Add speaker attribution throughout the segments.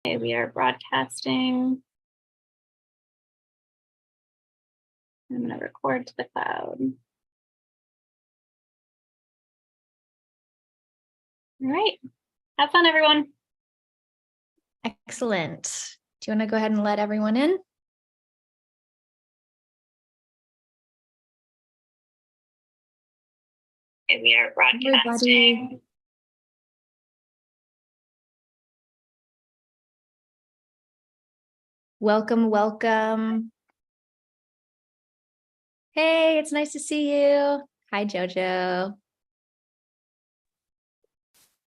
Speaker 1: Okay, we are broadcasting. I'm going to record to the cloud. All right. Have fun, everyone.
Speaker 2: Excellent. Do you want to go ahead and let everyone in?
Speaker 1: Okay, we are broadcasting. Everybody.
Speaker 2: Welcome, welcome. Hey, it's nice to see you. Hi, Jojo.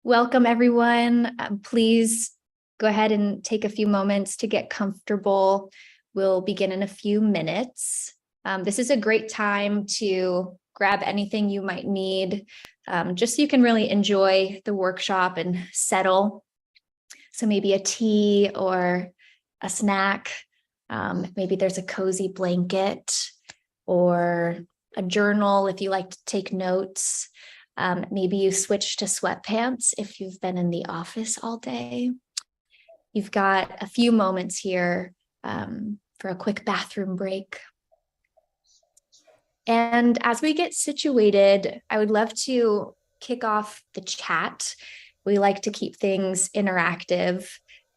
Speaker 2: Welcome, everyone. Please go ahead and take a few moments to get comfortable. We'll begin in a few minutes. This is a great time to grab anything you might need, just so you can really enjoy the workshop and settle. So maybe a tea or a snack. Maybe there's a cozy blanket or a journal if you like to take notes. Maybe you switch to sweatpants if you've been in the office all day. You've got a few moments here for a quick bathroom break. And as we get situated, I would love to kick off the chat. We like to keep things interactive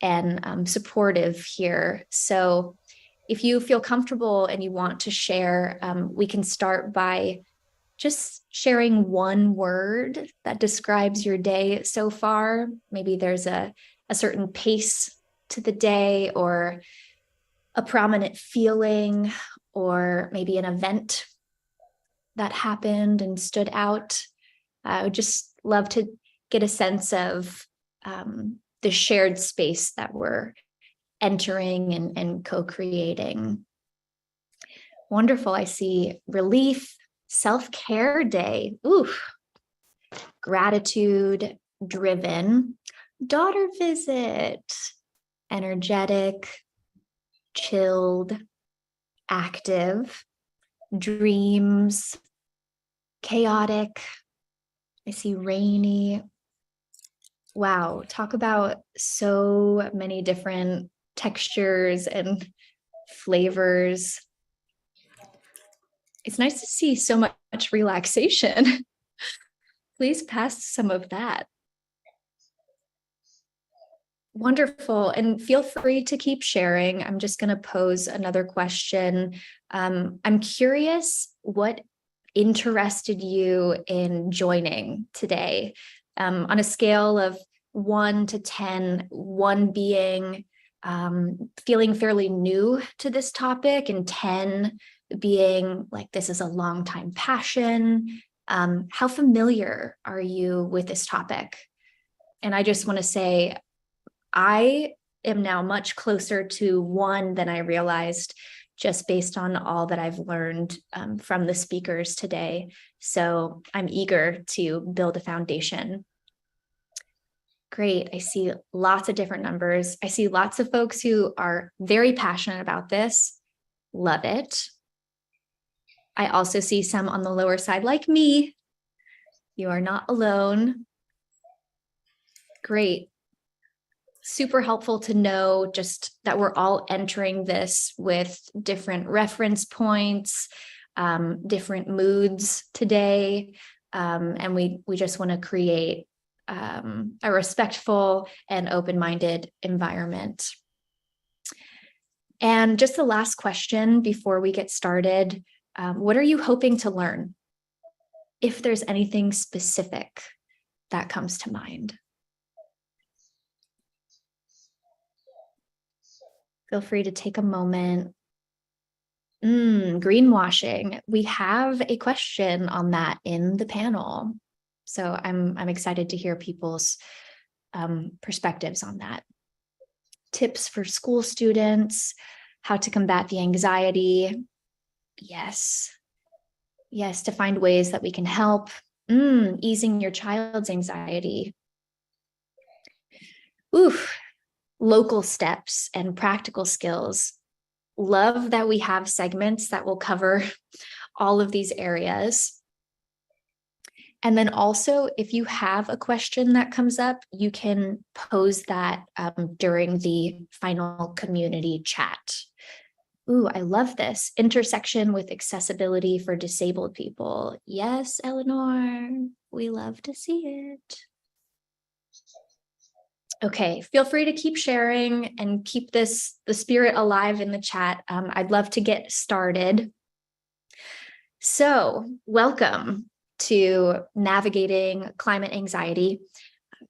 Speaker 2: and supportive here. So if you feel comfortable and you want to share, we can start by just sharing one word that describes your day so far. Maybe there's a certain pace to the day or a prominent feeling or maybe an event that happened and stood out. I would just love to get a sense of the shared space that we're entering and co-creating. Wonderful. I see relief, self-care day. Ooh, gratitude driven, daughter visit, energetic, chilled, active, dreams, chaotic. I see rainy. Wow, talk about so many different textures and flavors. It's nice to see so much relaxation. Please pass some of that. Wonderful. And feel free to keep sharing. I'm just going to pose another question. I'm curious what interested you in joining today? On a scale of 1 to 10, 1 being feeling fairly new to this topic and 10 being like this is a long time passion. How familiar are you with this topic? And I just want to say, I am now much closer to 1 than I realized just based on all that I've learned from the speakers today. So I'm eager to build a foundation. Great. I see lots of different numbers. I see lots of folks who are very passionate about this. Love it. I also see some on the lower side like me. You are not alone. Great. Super helpful to know just that we're all entering this with different reference points, different moods today. And we just want to create a respectful and open-minded environment. And just the last question before we get started, what are you hoping to learn? If there's anything specific that comes to mind. Feel free to take a moment. Greenwashing. We have a question on that in the panel. So I'm excited to hear people's perspectives on that. Tips for school students, how to combat the anxiety. Yes, to find ways that we can help. Easing your child's anxiety. Local steps and practical skills. Love that we have segments that will cover all of these areas. And then also, if you have a question that comes up, you can pose that during the final community chat. Ooh, I love this. Intersection with accessibility for disabled people. Yes, Eleanor, we love to see it. Okay, feel free to keep sharing and keep the spirit alive in the chat. I'd love to get started. So, welcome to Navigating Climate Anxiety.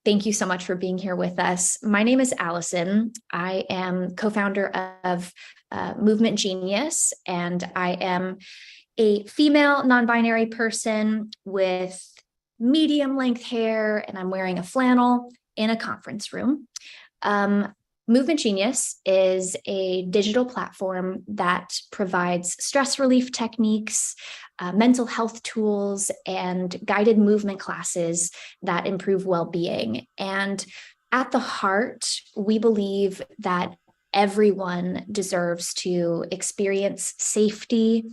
Speaker 2: Thank you so much for being here with us. My name is Alyson. I am co-founder of Movement Genius, and I am a female non-binary person with medium length hair, and I'm wearing a flannel in a conference room. Movement Genius is a digital platform that provides stress relief techniques, mental health tools, and guided movement classes that improve well-being. And at the heart, we believe that everyone deserves to experience safety,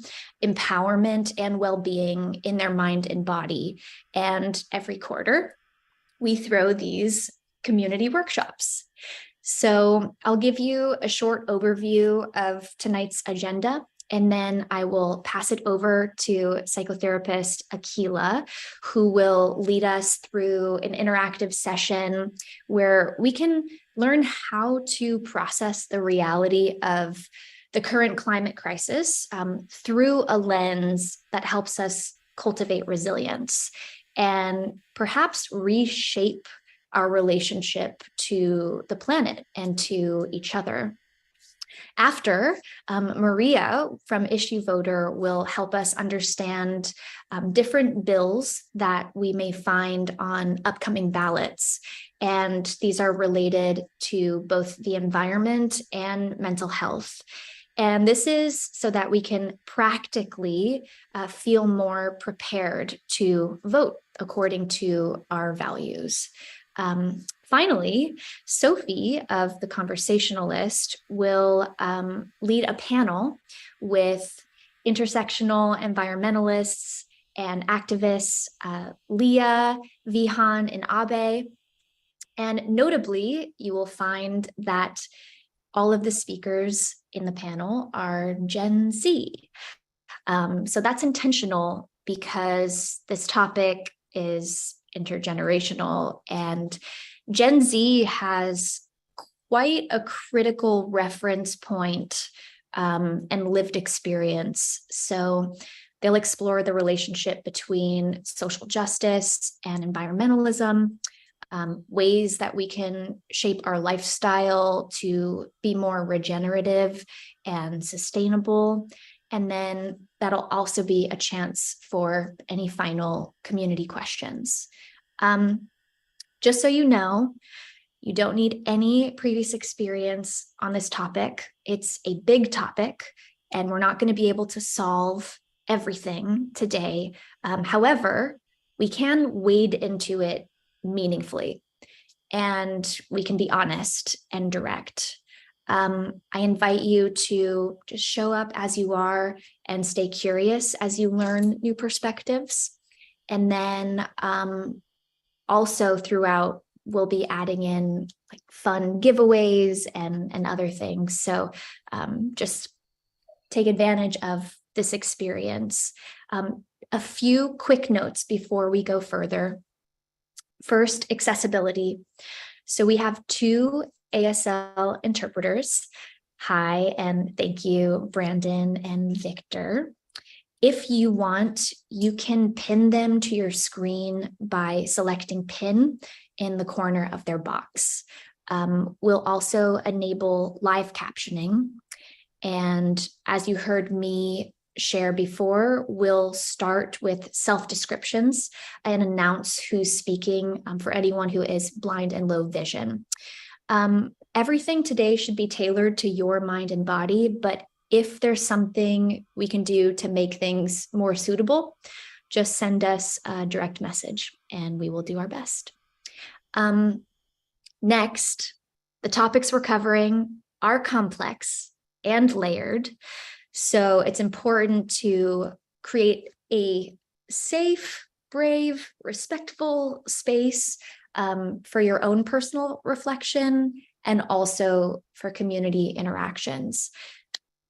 Speaker 2: empowerment, and well-being in their mind and body. And every quarter, we throw these community workshops. So I'll give you a short overview of tonight's agenda, and then I will pass it over to psychotherapist Ahkila, who will lead us through an interactive session where we can learn how to process the reality of the current climate crisis through a lens that helps us cultivate resilience and perhaps reshape our relationship to the planet and to each other. After, Maria from IssueVoter will help us understand different bills that we may find on upcoming ballots. And these are related to both the environment and mental health. And this is so that we can practically feel more prepared to vote according to our values. Finally, Sophie of the Conversationalist will lead a panel with intersectional environmentalists and activists, Leah, Vihaan, and Abhay. And notably, you will find that all of the speakers in the panel are Gen Z. So that's intentional because this topic is intergenerational, and Gen Z has quite a critical reference point and lived experience. So they'll explore the relationship between social justice and environmentalism, ways that we can shape our lifestyle to be more regenerative and sustainable. And then that'll also be a chance for any final community questions. Just so you know, you don't need any previous experience on this topic. It's a big topic, and we're not going to be able to solve everything today. However, we can wade into it meaningfully, and we can be honest and direct. I invite you to just show up as you are and stay curious as you learn new perspectives. And then also throughout, we'll be adding in like fun giveaways and other things. So just take advantage of this experience. A few quick notes before we go further. First, accessibility. So we have 2 ASL interpreters. Hi, and thank you, Brandon and Victor. If you want, you can pin them to your screen by selecting pin in the corner of their box. We'll also enable live captioning. And as you heard me share before, we'll start with self-descriptions and announce who's speaking for anyone who is blind and low vision. Everything today should be tailored to your mind and body, but if there's something we can do to make things more suitable, just send us a direct message and we will do our best. Next, the topics we're covering are complex and layered. So it's important to create a safe brave, respectful space for your own personal reflection and also for community interactions.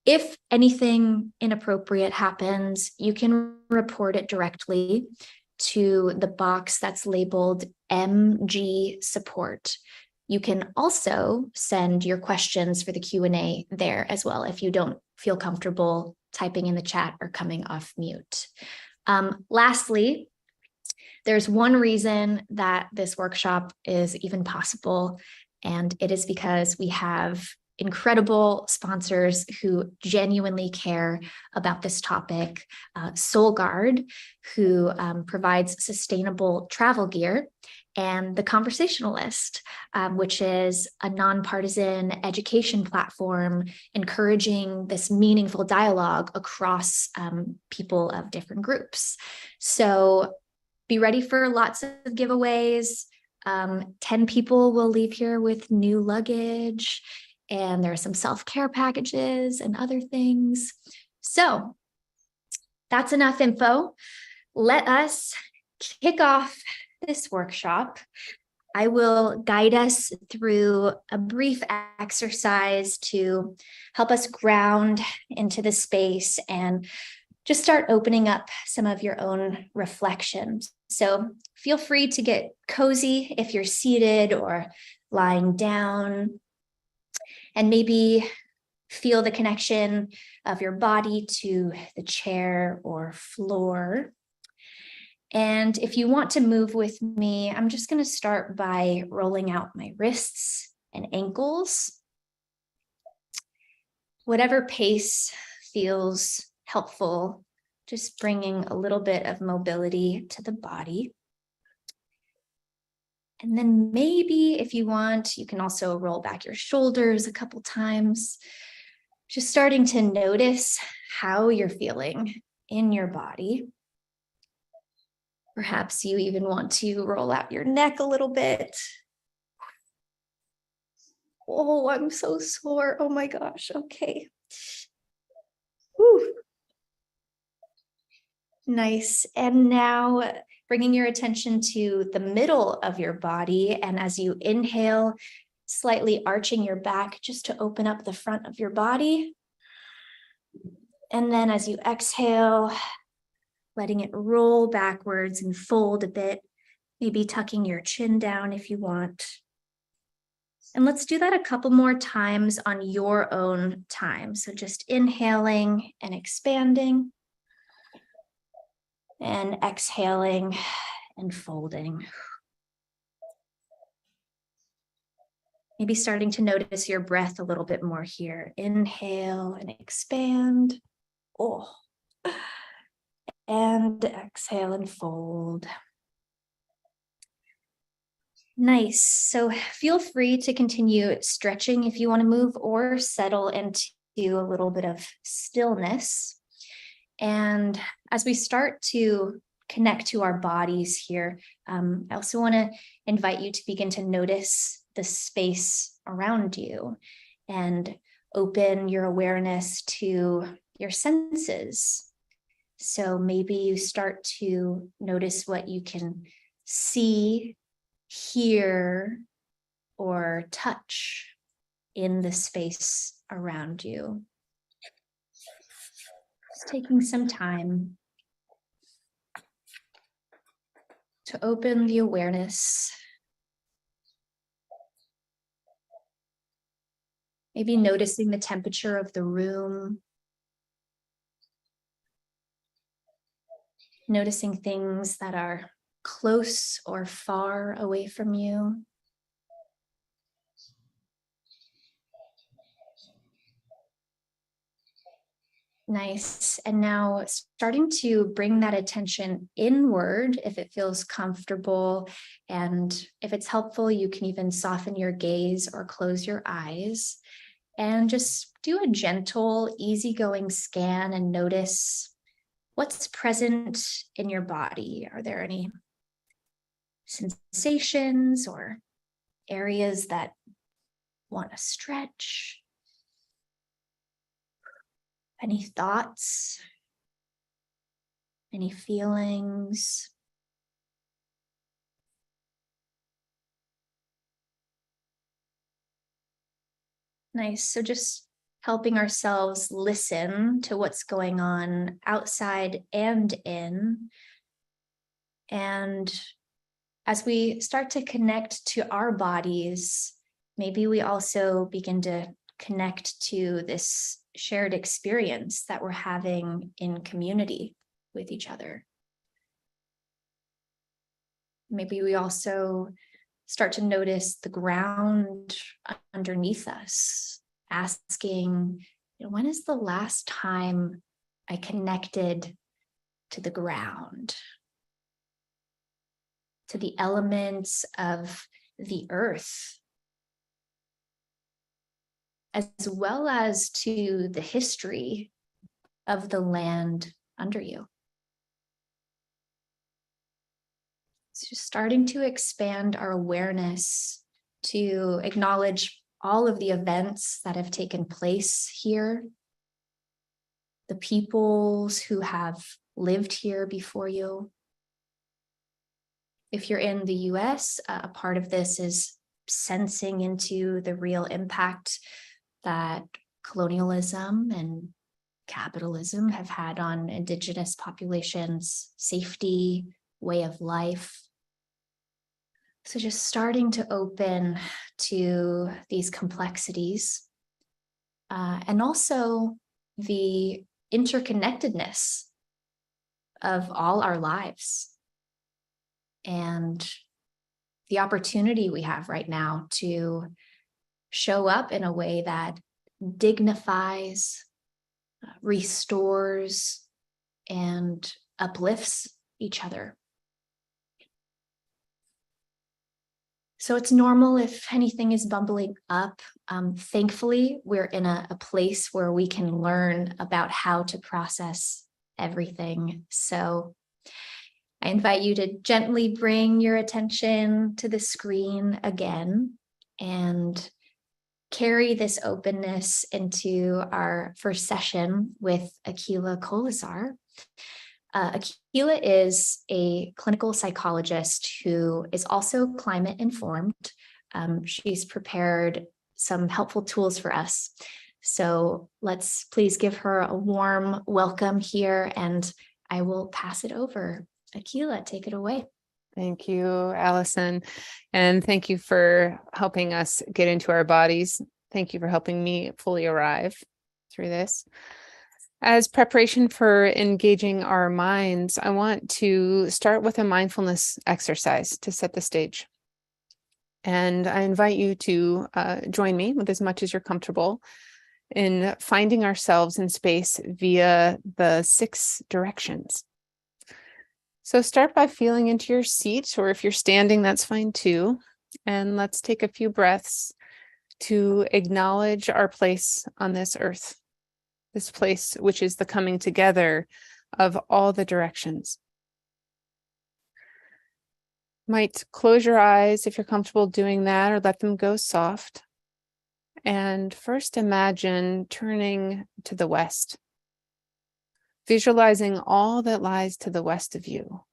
Speaker 2: If anything inappropriate happens, you can report it directly to the box that's labeled MG support. You can also send your questions for the Q&A there as well if you don't feel comfortable typing in the chat or coming off mute. Lastly, there's one reason that this workshop is even possible, and it is because we have incredible sponsors who genuinely care about this topic. SoulGuard, who provides sustainable travel gear, and the Conversationalist, which is a nonpartisan education platform encouraging this meaningful dialogue across people of different groups. So be ready for lots of giveaways. 10 people will leave here with new luggage, and there are some self-care packages and other things. So that's enough info. Let us kick off this workshop. I will guide us through a brief exercise to help us ground into the space and just start opening up some of your own reflections. So feel free to get cozy if you're seated or lying down, and maybe feel the connection of your body to the chair or floor. And if you want to move with me, I'm just going to start by rolling out my wrists and ankles. Whatever pace feels helpful, just bringing a little bit of mobility to the body. And then maybe if you want, you can also roll back your shoulders a couple times, just starting to notice how you're feeling in your body. Perhaps you even want to roll out your neck a little bit. Oh, I'm so sore. Oh my gosh. Okay. Whew. Nice. And now bringing your attention to the middle of your body. And as you inhale, slightly arching your back just to open up the front of your body. And then as you exhale, letting it roll backwards and fold a bit, maybe tucking your chin down if you want. And let's do that a couple more times on your own time. So just inhaling and expanding, and exhaling and folding. Maybe starting to notice your breath a little bit more here. Inhale and expand. Oh. And exhale and fold. Nice. So feel free to continue stretching if you want to move, or settle into a little bit of stillness. And as we start to connect to our bodies here, I also want to invite you to begin to notice the space around you and open your awareness to your senses. So maybe you start to notice what you can see, hear, or touch in the space around you. Just taking some time to open the awareness. Maybe noticing the temperature of the room. Noticing things that are close or far away from you. Nice. And now starting to bring that attention inward if it feels comfortable. And if it's helpful, you can even soften your gaze or close your eyes and just do a gentle, easygoing scan and notice what's present in your body. Are there any sensations or areas that want to stretch? Any thoughts? Any feelings? Nice. So just helping ourselves listen to what's going on outside and in. And as we start to connect to our bodies, maybe we also begin to connect to this shared experience that we're having in community with each other. Maybe we also start to notice the ground underneath us, asking, when is the last time I connected to the ground, to the elements of the earth, as well as to the history of the land under you. So just starting to expand our awareness to acknowledge all of the events that have taken place here, the peoples who have lived here before you. If you're in the US, a part of this is sensing into the real impact that colonialism and capitalism have had on Indigenous populations' safety, way of life. So just starting to open to these complexities and also the interconnectedness of all our lives and the opportunity we have right now to show up in a way that dignifies, restores, and uplifts each other. So it's normal if anything is bubbling up. Thankfully, we're in a place where we can learn about how to process everything. So I invite you to gently bring your attention to the screen again and carry this openness into our first session with Ahkila Kolesar. Ahkila is a clinical psychologist who is also climate informed. She's prepared some helpful tools for us. So let's please give her a warm welcome here, and I will pass it over. Ahkila, take it away.
Speaker 3: Thank you, Alyson. And thank you for helping us get into our bodies. Thank you for helping me fully arrive through this. As preparation for engaging our minds, I want to start with a mindfulness exercise to set the stage. And I invite you to join me with as much as you're comfortable in finding ourselves in space via the 6 directions. So start by feeling into your seat, or if you're standing, that's fine too. And let's take a few breaths to acknowledge our place on this earth, this place which is the coming together of all the directions. Might close your eyes if you're comfortable doing that, or let them go soft. And first imagine turning to the west, visualizing all that lies to the west of you.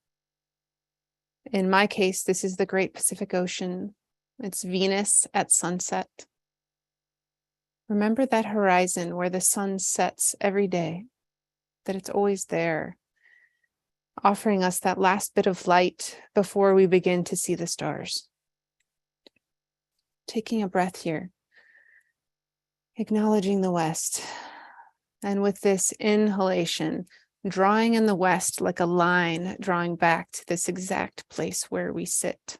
Speaker 3: In my case, this is the Great Pacific Ocean. It's Venus at sunset. Remember that horizon where the sun sets every day, that it's always there, offering us that last bit of light before we begin to see the stars. Taking a breath here, acknowledging the west. And with this inhalation, drawing in the west like a line, drawing back to this exact place where we sit.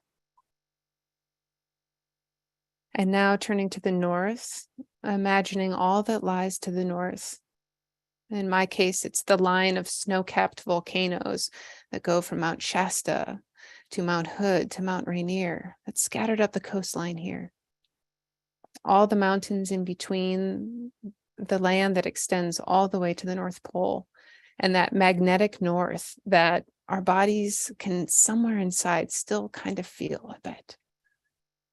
Speaker 3: And now turning to the north, imagining all that lies to the north. In my case, it's the line of snow-capped volcanoes that go from Mount Shasta to Mount Hood to Mount Rainier that's scattered up the coastline here. All the mountains in between, the land that extends all the way to the North Pole, and that magnetic north that our bodies can somewhere inside still kind of feel a bit.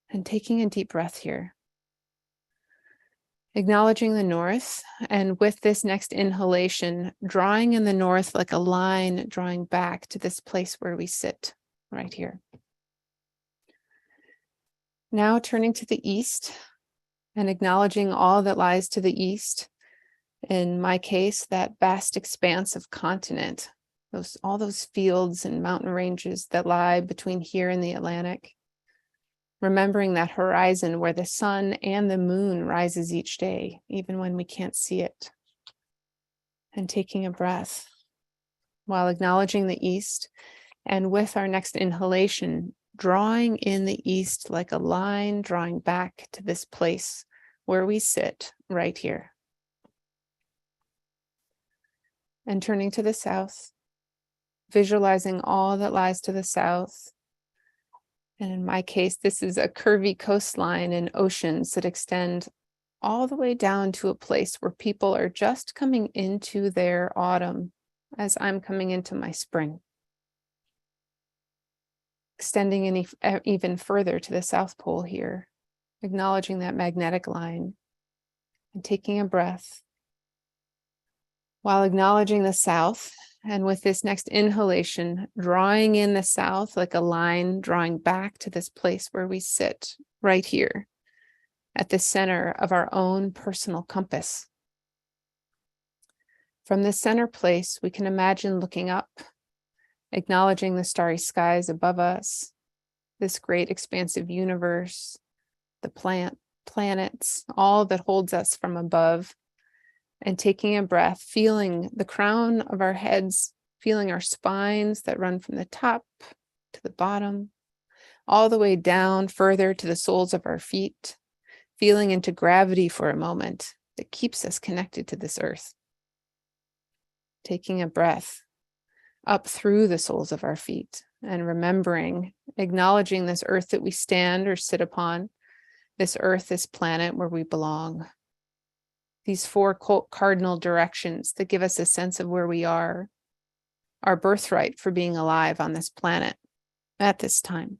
Speaker 3: And taking a deep breath here. Acknowledging the north, and with this next inhalation, drawing in the north like a line, drawing back to this place where we sit, right here. Now turning to the east, and acknowledging all that lies to the east. In my case, that vast expanse of continent, all those fields and mountain ranges that lie between here and the Atlantic. Remembering that horizon where the sun and the moon rises each day, even when we can't see it. And taking a breath while acknowledging the east, and with our next inhalation, drawing in the east like a line drawing back to this place where we sit right here. And turning to the south, visualizing all that lies to the south. And in my case, this is a curvy coastline and oceans that extend all the way down to a place where people are just coming into their autumn as I'm coming into my spring. Extending even further to the South Pole here, acknowledging that magnetic line and taking a breath while acknowledging the south. And with this next inhalation, drawing in the south like a line drawing back to this place where we sit right here at the center of our own personal compass. From this center place, we can imagine looking up, acknowledging the starry skies above us, this great expansive universe, the planets, all that holds us from above. And taking a breath, feeling the crown of our heads, feeling our spines that run from the top to the bottom, all the way down further to the soles of our feet, feeling into gravity for a moment that keeps us connected to this earth. Taking a breath up through the soles of our feet and remembering, acknowledging this earth that we stand or sit upon, this earth, this planet where we belong. These four cardinal directions that give us a sense of where we are, our birthright for being alive on this planet at this time.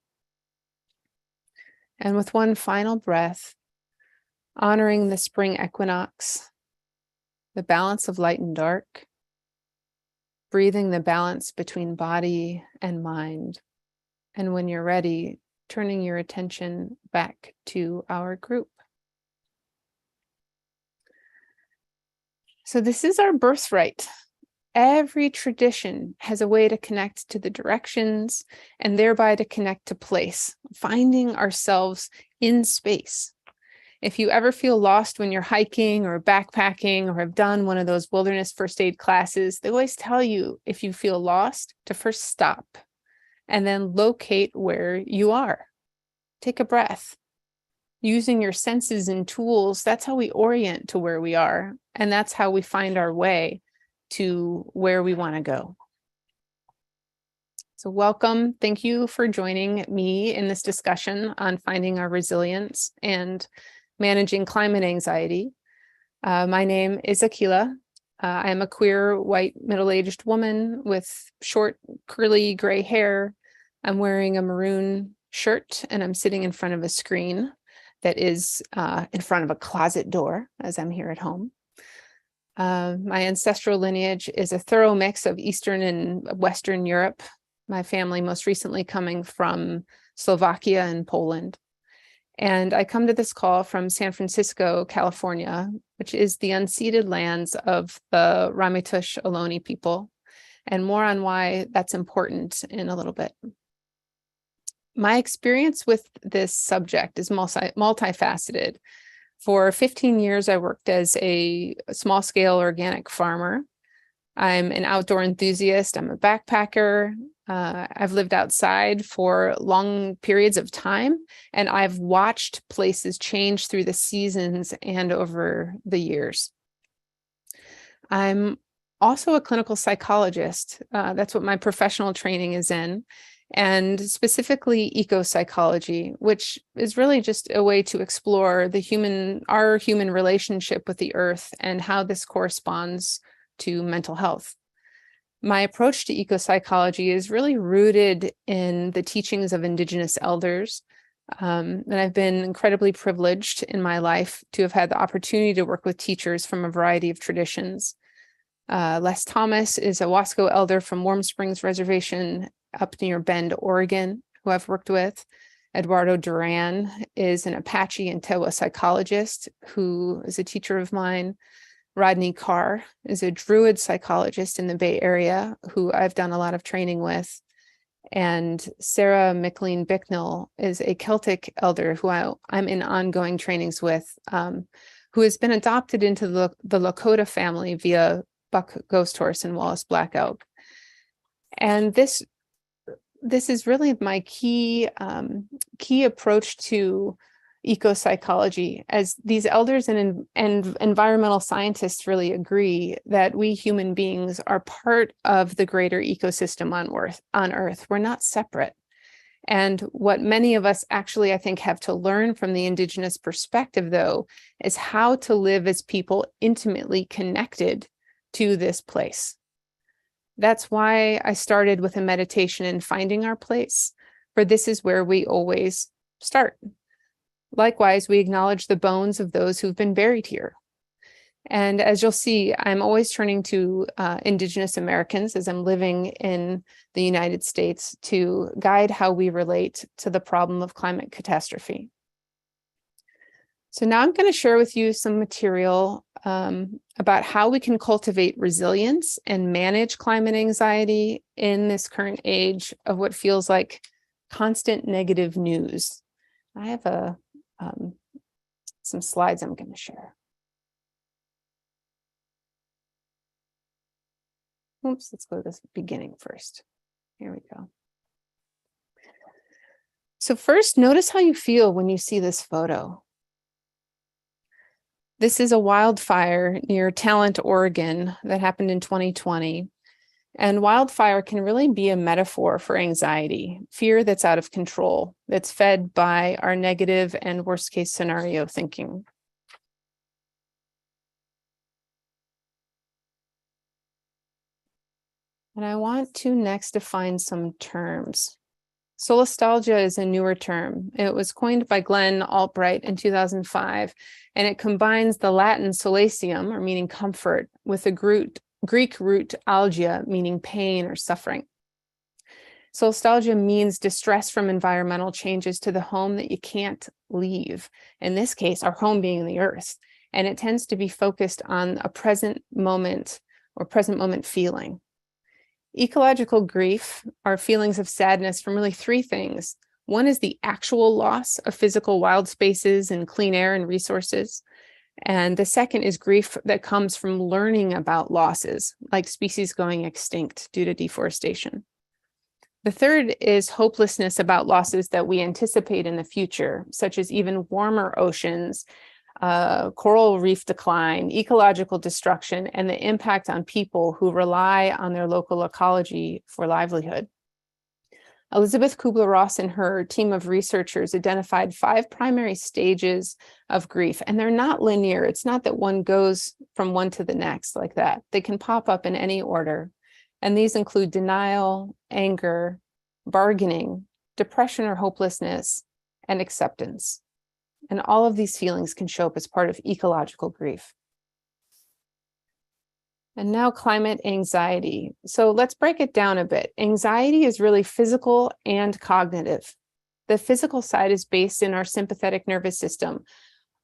Speaker 3: And with one final breath, honoring the spring equinox, the balance of light and dark, breathing the balance between body and mind. And when you're ready, turning your attention back to our group. So this is our birthright. Every tradition has a way to connect to the directions and thereby to connect to place, finding ourselves in space. If you ever feel lost when you're hiking or backpacking or have done one of those wilderness first aid classes, they always tell you if you feel lost to first stop and then locate where you are. Take a breath. Using your senses and tools, that's how we orient to where we are. And that's how we find our way to where we want to go. So welcome. Thank you for joining me in this discussion on finding our resilience and managing climate anxiety. My name is Ahkila. I am a queer, white, middle-aged woman with short, curly gray hair. I'm wearing a maroon shirt and I'm sitting in front of a screen that is in front of a closet door as I'm here at home. My ancestral lineage is a thorough mix of Eastern and Western Europe, my family most recently coming from Slovakia and Poland. And I come to this call from San Francisco, California, which is the unceded lands of the Ramaytush Ohlone people, and more on why that's important in a little bit. My experience with this subject is multifaceted. For 15 years, I worked as a small-scale organic farmer. I'm an outdoor enthusiast. I'm a backpacker. I've lived outside for long periods of time, and I've watched places change through the seasons and over the years. I'm also a clinical psychologist. That's what my professional training is in. And specifically eco-psychology, which is really just a way to explore our human relationship with the earth and how this corresponds to mental health. My approach to eco-psychology is really rooted in the teachings of Indigenous elders. And I've been incredibly privileged in my life to have had the opportunity to work with teachers from a variety of traditions. Les Thomas is a Wasco elder from Warm Springs Reservation up near Bend, Oregon, who I've worked with, Eduardo Duran is an Apache and Tewa psychologist who is a teacher of mine. Rodney Carr is a Druid psychologist in the Bay Area who I've done a lot of training with. And Sarah McLean Bicknell is a Celtic elder who I'm in ongoing trainings with, who has been adopted into the Lakota family via Buck Ghost Horse and Wallace Black Elk. And this is really my key approach to eco-psychology, as these elders and environmental scientists really agree that we human beings are part of the greater ecosystem on Earth. We're not separate. And what many of us actually, I think, have to learn from the Indigenous perspective, though, is how to live as people intimately connected to this place. That's why I started with a meditation in finding our place, for this is where we always start. Likewise, we acknowledge the bones of those who've been buried here. And as you'll see, I'm always turning to Indigenous Americans as I'm living in the United States to guide how we relate to the problem of climate catastrophe. So now I'm going to share with you some material about how we can cultivate resilience and manage climate anxiety in this current age of what feels like constant negative news. I have some slides I'm going to share. Oops, let's go to the beginning first. Here we go. So first, notice how you feel when you see this photo. This is a wildfire near Talent, Oregon that happened in 2020. And wildfire can really be a metaphor for anxiety, fear that's out of control, that's fed by our negative and worst case scenario thinking. And I want to next define some terms. Solastalgia is a newer term. It was coined by Glenn Albright in 2005, and it combines the Latin solatium, or meaning comfort, with the Greek root algia, meaning pain or suffering. Solastalgia means distress from environmental changes to the home that you can't leave. In this case, our home being the earth. And it tends to be focused on a present moment or present moment feeling. Ecological grief are feelings of sadness from really three things. One is the actual loss of physical wild spaces and clean air and resources. And the second is grief that comes from learning about losses, like species going extinct due to deforestation. The third is hopelessness about losses that we anticipate in the future, such as even warmer oceans, coral reef decline, ecological destruction, and the impact on people who rely on their local ecology for livelihood. Elizabeth Kubler-Ross and her team of researchers identified 5 primary stages of grief, and they're not linear. It's not that one goes from one to the next like that. They can pop up in any order, and these include denial, anger, bargaining, depression or hopelessness, and acceptance. And all of these feelings can show up as part of ecological grief. And now climate anxiety. So let's break it down a bit. Anxiety is really physical and cognitive. The physical side is based in our sympathetic nervous system,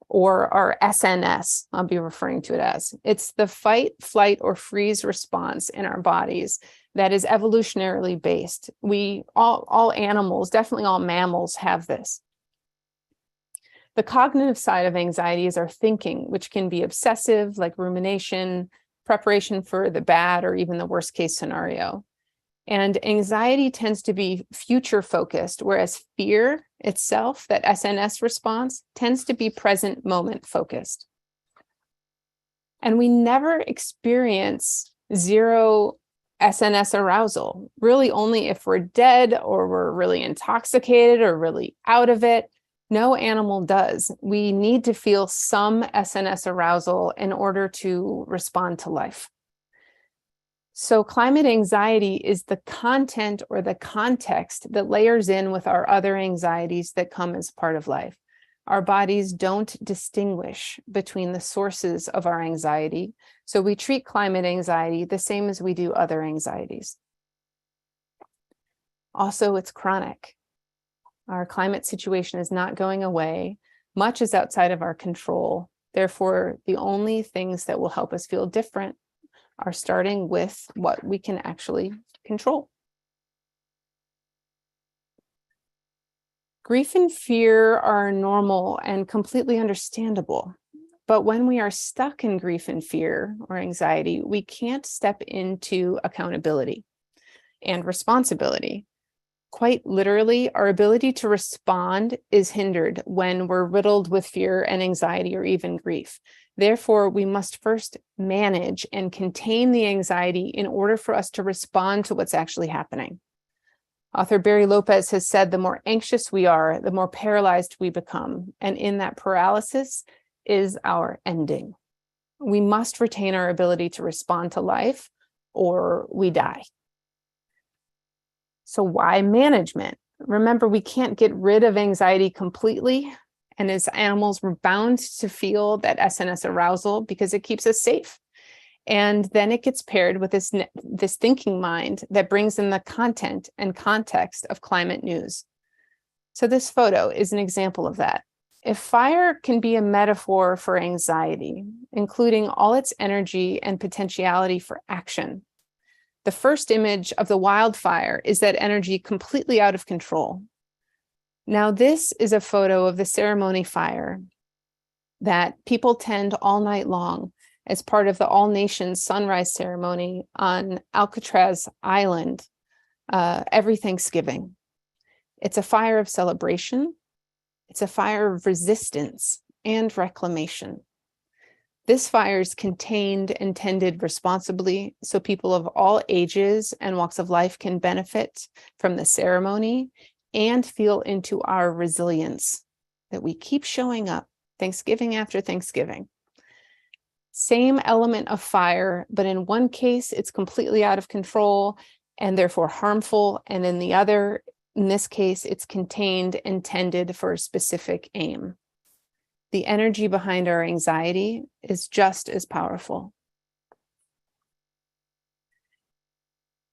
Speaker 3: or our SNS, I'll be referring to it as. It's the fight, flight, or freeze response in our bodies that is evolutionarily based. All animals, definitely all mammals, have this. The cognitive side of anxiety is our thinking, which can be obsessive, like rumination, preparation for the bad or even the worst case scenario. And anxiety tends to be future focused, whereas fear itself, that SNS response, tends to be present moment focused. And we never experience zero SNS arousal, really only if we're dead or we're really intoxicated or really out of it. No animal does. We need to feel some SNS arousal in order to respond to life. So climate anxiety is the content or the context that layers in with our other anxieties that come as part of life. Our bodies don't distinguish between the sources of our anxiety. So we treat climate anxiety the same as we do other anxieties. Also, it's chronic. Our climate situation is not going away. Much is outside of our control. Therefore, the only things that will help us feel different are starting with what we can actually control. Grief and fear are normal and completely understandable. But when we are stuck in grief and fear or anxiety, we can't step into accountability and responsibility. Quite literally, our ability to respond is hindered when we're riddled with fear and anxiety or even grief. Therefore, we must first manage and contain the anxiety in order for us to respond to what's actually happening. Author Barry Lopez has said the more anxious we are, the more paralyzed we become. And in that paralysis is our ending. We must retain our ability to respond to life or we die. So why management? Remember, we can't get rid of anxiety completely. And as animals, we're bound to feel that SNS arousal because it keeps us safe. And then it gets paired with this thinking mind that brings in the content and context of climate news. So this photo is an example of that. If fire can be a metaphor for anxiety, including all its energy and potentiality for action, the first image of the wildfire is that energy completely out of control. Now, this is a photo of the ceremony fire that people tend all night long as part of the All Nations Sunrise Ceremony on Alcatraz Island every Thanksgiving. It's a fire of celebration. It's a fire of resistance and reclamation. This fire is contained and tended responsibly so people of all ages and walks of life can benefit from the ceremony and feel into our resilience that we keep showing up Thanksgiving after Thanksgiving. Same element of fire, but in one case, it's completely out of control and therefore harmful. And in the other, in this case, it's contained and tended for a specific aim. The energy behind our anxiety is just as powerful.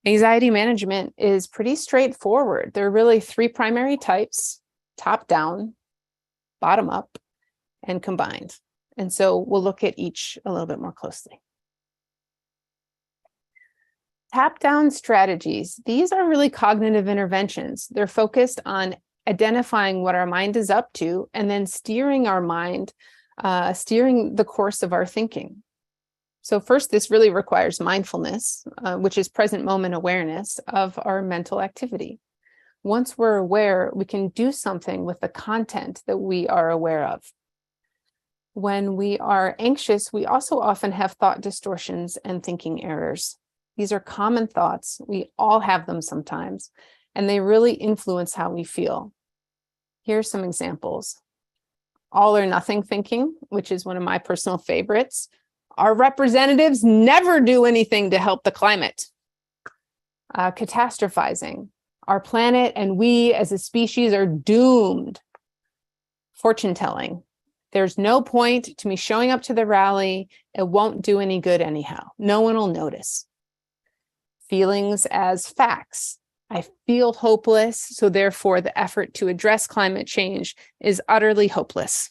Speaker 3: Anxiety management is pretty straightforward. There are really three primary types: top down, bottom up, and combined. And so we'll look at each a little bit more closely. Top-down strategies. These are really cognitive interventions. They're focused on identifying what our mind is up to and then steering our mind, steering the course of our thinking. So first, this really requires mindfulness, which is present moment awareness of our mental activity. Once we're aware, we can do something with the content that we are aware of. When we are anxious, we also often have thought distortions and thinking errors. These are common thoughts. We all have them sometimes, and they really influence how we feel. Here are some examples. All or nothing thinking, which is one of my personal favorites. Our representatives never do anything to help the climate. Catastrophizing. Our planet and we as a species are doomed. Fortune telling. There's no point to me showing up to the rally. It won't do any good anyhow. No one will notice. Feelings as facts. I feel hopeless, so therefore the effort to address climate change is utterly hopeless.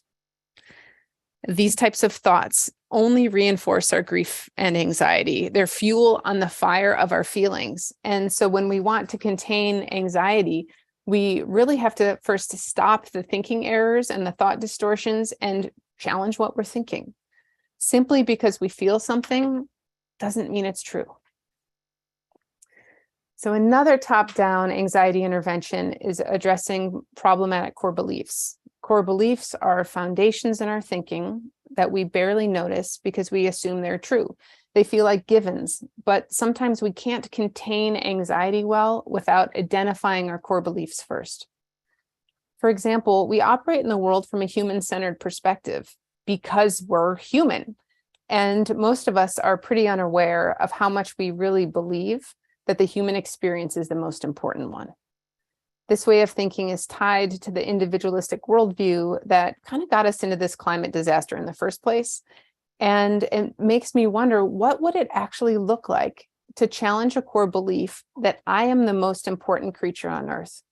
Speaker 3: These types of thoughts only reinforce our grief and anxiety. They're fuel on the fire of our feelings. And so when we want to contain anxiety, we really have to first stop the thinking errors and the thought distortions and challenge what we're thinking. Simply because we feel something doesn't mean it's true. So another top-down anxiety intervention is addressing problematic core beliefs. Core beliefs are foundations in our thinking that we barely notice because we assume they're true. They feel like givens, but sometimes we can't contain anxiety well without identifying our core beliefs first. For example, we operate in the world from a human-centered perspective because we're human. And most of us are pretty unaware of how much we really believe that the human experience is the most important one. This way of thinking is tied to the individualistic worldview that kind of got us into this climate disaster in the first place. And it makes me wonder, what would it actually look like to challenge a core belief that I am the most important creature on Earth,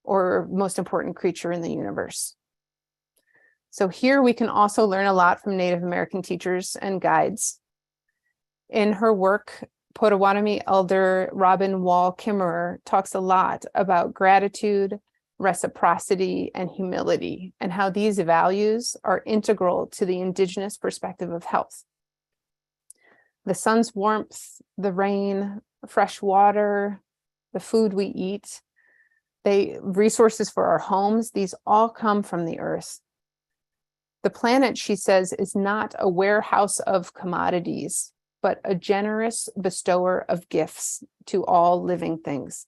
Speaker 3: or most important creature in the universe. So here we can also learn a lot from Native American teachers and guides. In her work, Potawatomi elder Robin Wall Kimmerer talks a lot about gratitude, reciprocity, and humility, and how these values are integral to the indigenous perspective of health. The sun's warmth, the rain, fresh water, the food we eat, resources for our homes, these all come from the earth. The planet, she says, is not a warehouse of commodities, but a generous bestower of gifts to all living things.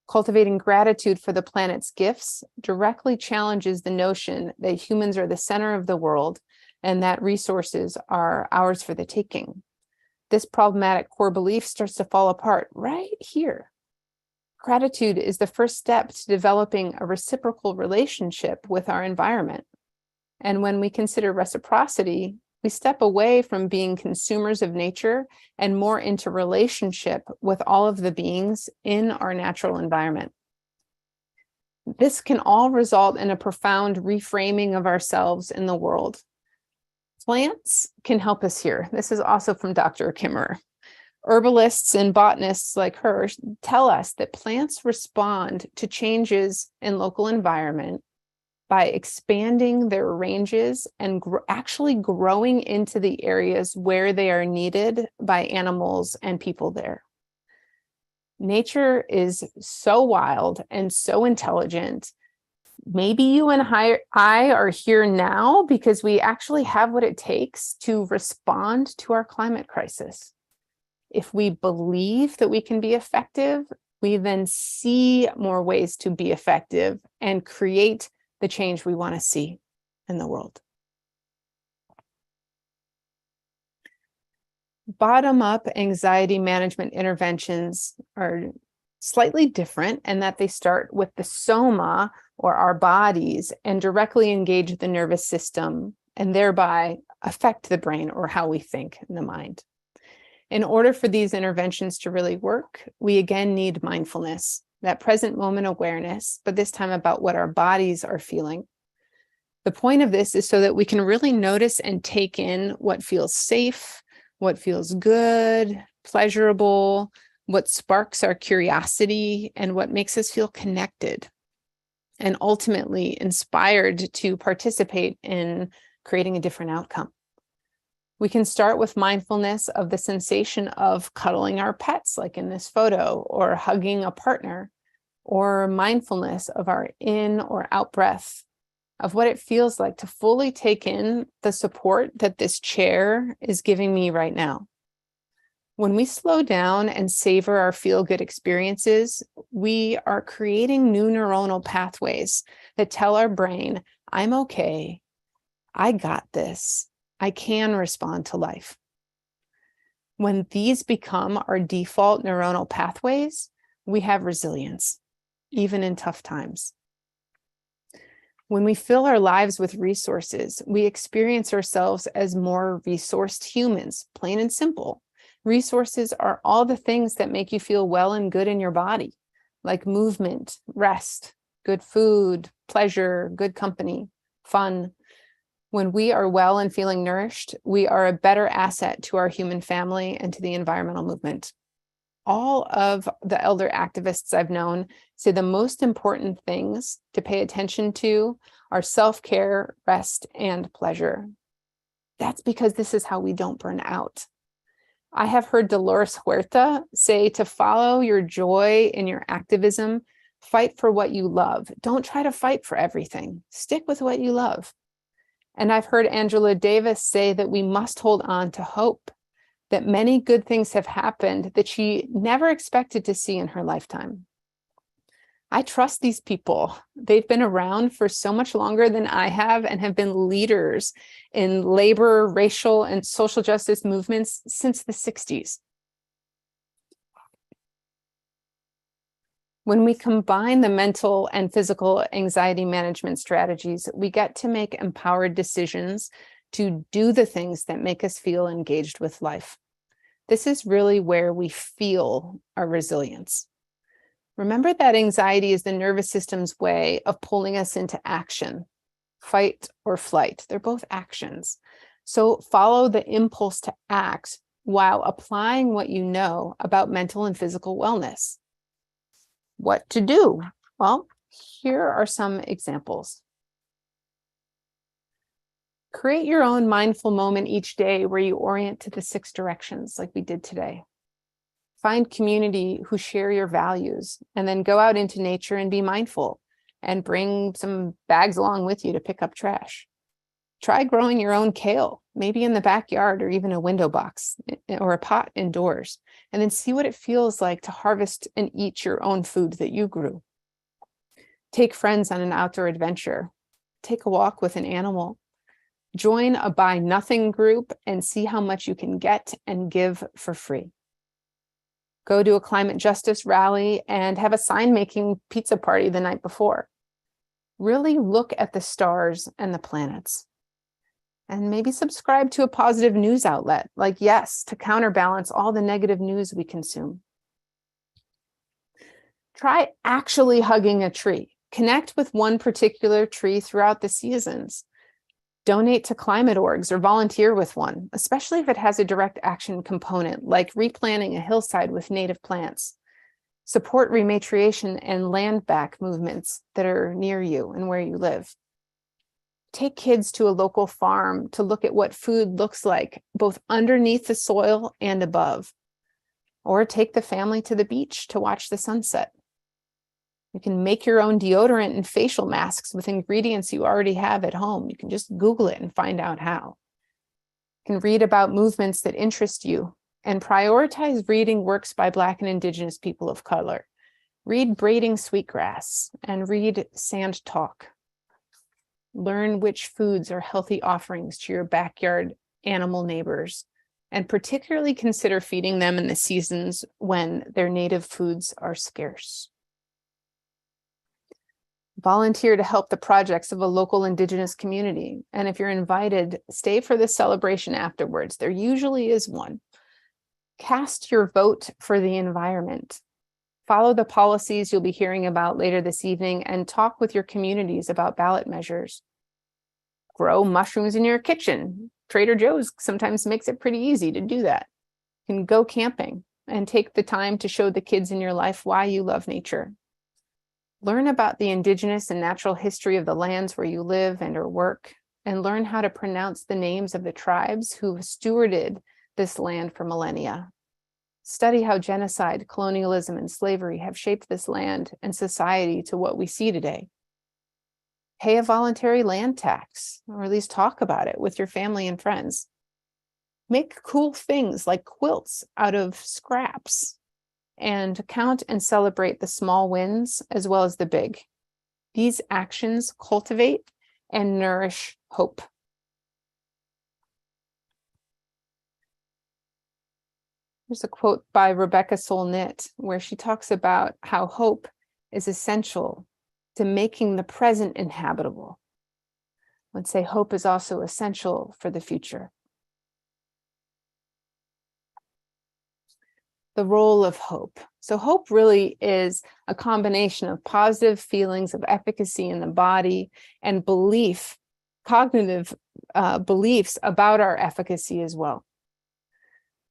Speaker 3: Cultivating gratitude for the planet's gifts directly challenges the notion that humans are the center of the world and that resources are ours for the taking. This problematic core belief starts to fall apart right here. Gratitude is the first step to developing a reciprocal relationship with our environment. And when we consider reciprocity, we step away from being consumers of nature and more into relationship with all of the beings in our natural environment. This can all result in a profound reframing of ourselves in the world. Plants can help us here. This is also from Dr. Kimmerer. Herbalists and botanists like her tell us that plants respond to changes in local environment by expanding their ranges and actually growing into the areas where they are needed by animals and people there. Nature is so wild and so intelligent. Maybe you and I are here now because we actually have what it takes to respond to our climate crisis. If we believe that we can be effective, we then see more ways to be effective and create the change we want to see in the world. Bottom-up anxiety management interventions are slightly different in that they start with the soma, or our bodies, and directly engage the nervous system and thereby affect the brain, or how we think in the mind. In order for these interventions to really work, we again need mindfulness, that present moment awareness, but this time about what our bodies are feeling. The point of this is so that we can really notice and take in what feels safe, what feels good, pleasurable, what sparks our curiosity, and what makes us feel connected, and ultimately inspired to participate in creating a different outcome. We can start with mindfulness of the sensation of cuddling our pets, like in this photo, or hugging a partner, or mindfulness of our in or out breath, of what it feels like to fully take in the support that this chair is giving me right now. When we slow down and savor our feel-good experiences, we are creating new neuronal pathways that tell our brain, I'm okay, I got this, I can respond to life. When these become our default neuronal pathways, we have resilience, even in tough times. When we fill our lives with resources, we experience ourselves as more resourced humans, plain and simple. Resources are all the things that make you feel well and good in your body, like movement, rest, good food, pleasure, good company, fun. When we are well and feeling nourished, we are a better asset to our human family and to the environmental movement. All of the elder activists I've known say the most important things to pay attention to are self-care, rest, and pleasure. That's because this is how we don't burn out. I have heard Dolores Huerta say to follow your joy in your activism, fight for what you love. Don't try to fight for everything. Stick with what you love. And I've heard Angela Davis say that we must hold on to hope, that many good things have happened that she never expected to see in her lifetime. I trust these people. They've been around for so much longer than I have and have been leaders in labor, racial, and social justice movements since the 60s. When we combine the mental and physical anxiety management strategies, we get to make empowered decisions to do the things that make us feel engaged with life. This is really where we feel our resilience. Remember that anxiety is the nervous system's way of pulling us into action, fight or flight. They're both actions. So follow the impulse to act while applying what you know about mental and physical wellness. What to do? Well, here are some examples. Create your own mindful moment each day where you orient to the 6 directions like we did today. Find community who share your values, and then go out into nature and be mindful and bring some bags along with you to pick up trash. Try growing your own kale, maybe in the backyard or even a window box or a pot indoors, and then see what it feels like to harvest and eat your own food that you grew. Take friends on an outdoor adventure. Take a walk with an animal. Join a buy nothing group and see how much you can get and give for free. Go to a climate justice rally and have a sign making pizza party the night before. Really look at the stars and the planets. And maybe subscribe to a positive news outlet like Yes to counterbalance all the negative news we consume. Try actually hugging a tree. Connect with one particular tree throughout the seasons. Donate to climate orgs or volunteer with one, especially if it has a direct action component, like replanting a hillside with native plants. Support rematriation and land back movements that are near you and where you live. Take kids to a local farm to look at what food looks like, both underneath the soil and above. Or take the family to the beach to watch the sunset. You can make your own deodorant and facial masks with ingredients you already have at home. You can just Google it and find out how. You can read about movements that interest you and prioritize reading works by Black and Indigenous people of color. Read Braiding Sweetgrass and read Sand Talk. Learn which foods are healthy offerings to your backyard animal neighbors, and particularly consider feeding them in the seasons when their native foods are scarce. Volunteer to help the projects of a local Indigenous community. And if you're invited, stay for the celebration afterwards. There usually is one. Cast your vote for the environment. Follow the policies you'll be hearing about later this evening and talk with your communities about ballot measures. Grow mushrooms in your kitchen. Trader Joe's sometimes makes it pretty easy to do that. You can go camping and take the time to show the kids in your life why you love nature. Learn about the Indigenous and natural history of the lands where you live and or work, and learn how to pronounce the names of the tribes who stewarded this land for millennia. Study how genocide, colonialism, and slavery have shaped this land and society to what we see today. Pay a voluntary land tax, or at least talk about it with your family and friends. Make cool things like quilts out of scraps, and count and celebrate the small wins as well as the big. These actions cultivate and nourish hope. There's a quote by Rebecca Solnit where she talks about how hope is essential to making the present inhabitable. I would say hope is also essential for the future. The role of hope. So hope really is a combination of positive feelings of efficacy in the body and belief, cognitive beliefs about our efficacy as well.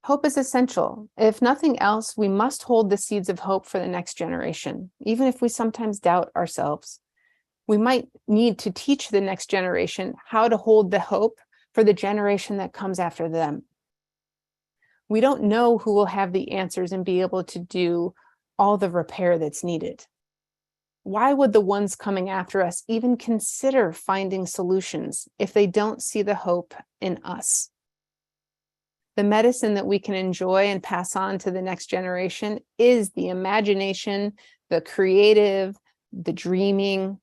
Speaker 3: Hope is essential. If nothing else, we must hold the seeds of hope for the next generation, even if we sometimes doubt ourselves. We might need to teach the next generation how to hold the hope for the generation that comes after them. We don't know who will have the answers and be able to do all the repair that's needed. Why would the ones coming after us even consider finding solutions if they don't see the hope in us? The medicine that we can enjoy and pass on to the next generation is the imagination, the creative, the dreaming.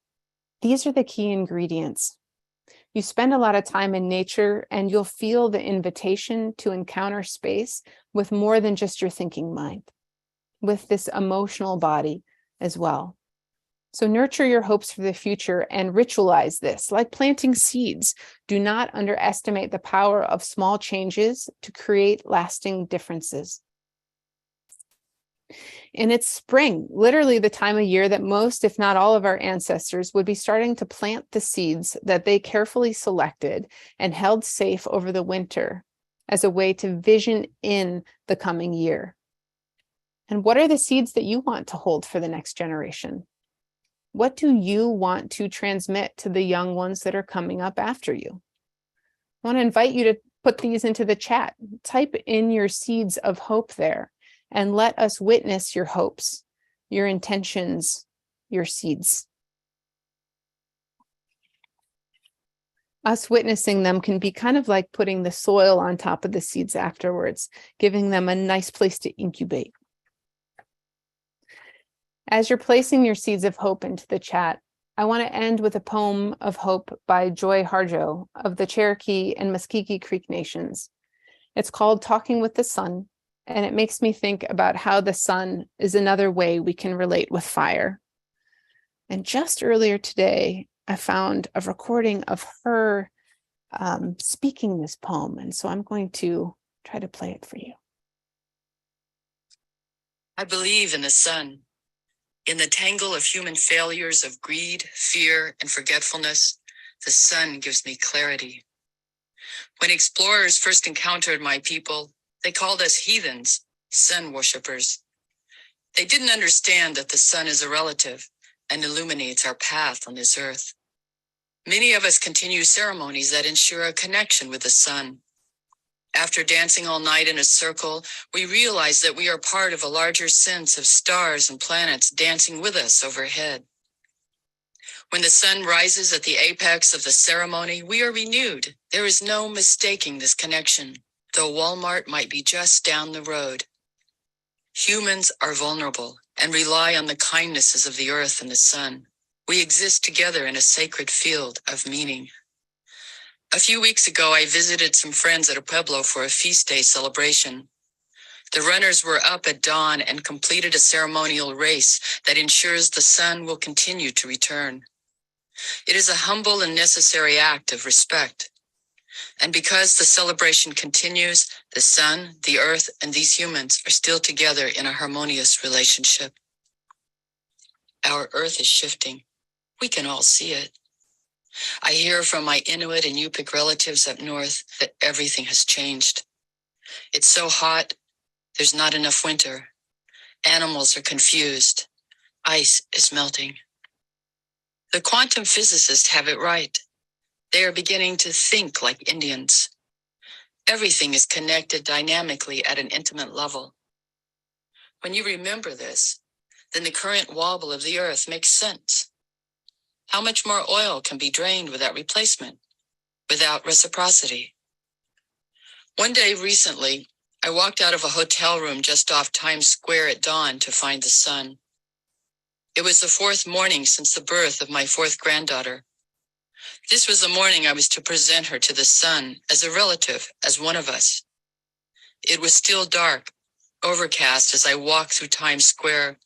Speaker 3: These are the key ingredients. You spend a lot of time in nature and you'll feel the invitation to encounter space with more than just your thinking mind, with this emotional body as well. So nurture your hopes for the future and ritualize this, like planting seeds. Do not underestimate the power of small changes to create lasting differences. And it's spring, literally the time of year that most, if not all of our ancestors would be starting to plant the seeds that they carefully selected and held safe over the winter as a way to vision in the coming year. And what are the seeds that you want to hold for the next generation? What do you want to transmit to the young ones that are coming up after you? I want to invite you to put these into the chat. Type in your seeds of hope there and let us witness your hopes, your intentions, your seeds. Us witnessing them can be kind of like putting the soil on top of the seeds afterwards, giving them a nice place to incubate. As you're placing your seeds of hope into the chat, I want to end with a poem of hope by Joy Harjo of the Cherokee and Muscogee Creek Nations. It's called Talking with the Sun, and it makes me think about how the sun is another way we can relate with fire. And just earlier today, I found a recording of her speaking this poem, and so I'm going to try to play it for you.
Speaker 4: I believe in the sun. In the tangle of human failures of greed, fear, and forgetfulness, the sun gives me clarity. When explorers first encountered my people, they called us heathens, sun worshippers. They didn't understand that the sun is a relative and illuminates our path on this earth. Many of us continue ceremonies that ensure a connection with the sun. After dancing all night in a circle, we realize that we are part of a larger sense of stars and planets dancing with us overhead. When the sun rises at the apex of the ceremony, we are renewed. There is no mistaking this connection, though Walmart might be just down the road. Humans are vulnerable and rely on the kindnesses of the earth and the sun. We exist together in a sacred field of meaning. A few weeks ago, I visited some friends at a pueblo for a feast day celebration. The runners were up at dawn and completed a ceremonial race that ensures the sun will continue to return. It is a humble and necessary act of respect. And because the celebration continues, the sun, the earth, and these humans are still together in a harmonious relationship. Our earth is shifting. We can all see it. I hear from my Inuit and Yupik relatives up north that everything has changed. It's so hot, there's not enough winter. Animals are confused. Ice is melting. The quantum physicists have it right. They are beginning to think like Indians. Everything is connected dynamically at an intimate level. When you remember this, then the current wobble of the earth makes sense. How much more oil can be drained without replacement, without reciprocity? One day recently, I walked out of a hotel room just off Times Square at dawn to find the sun. It was the fourth morning since the birth of my fourth granddaughter. This was the morning I was to present her to the sun as a relative, as one of us. It was still dark, overcast as I walked through Times Square.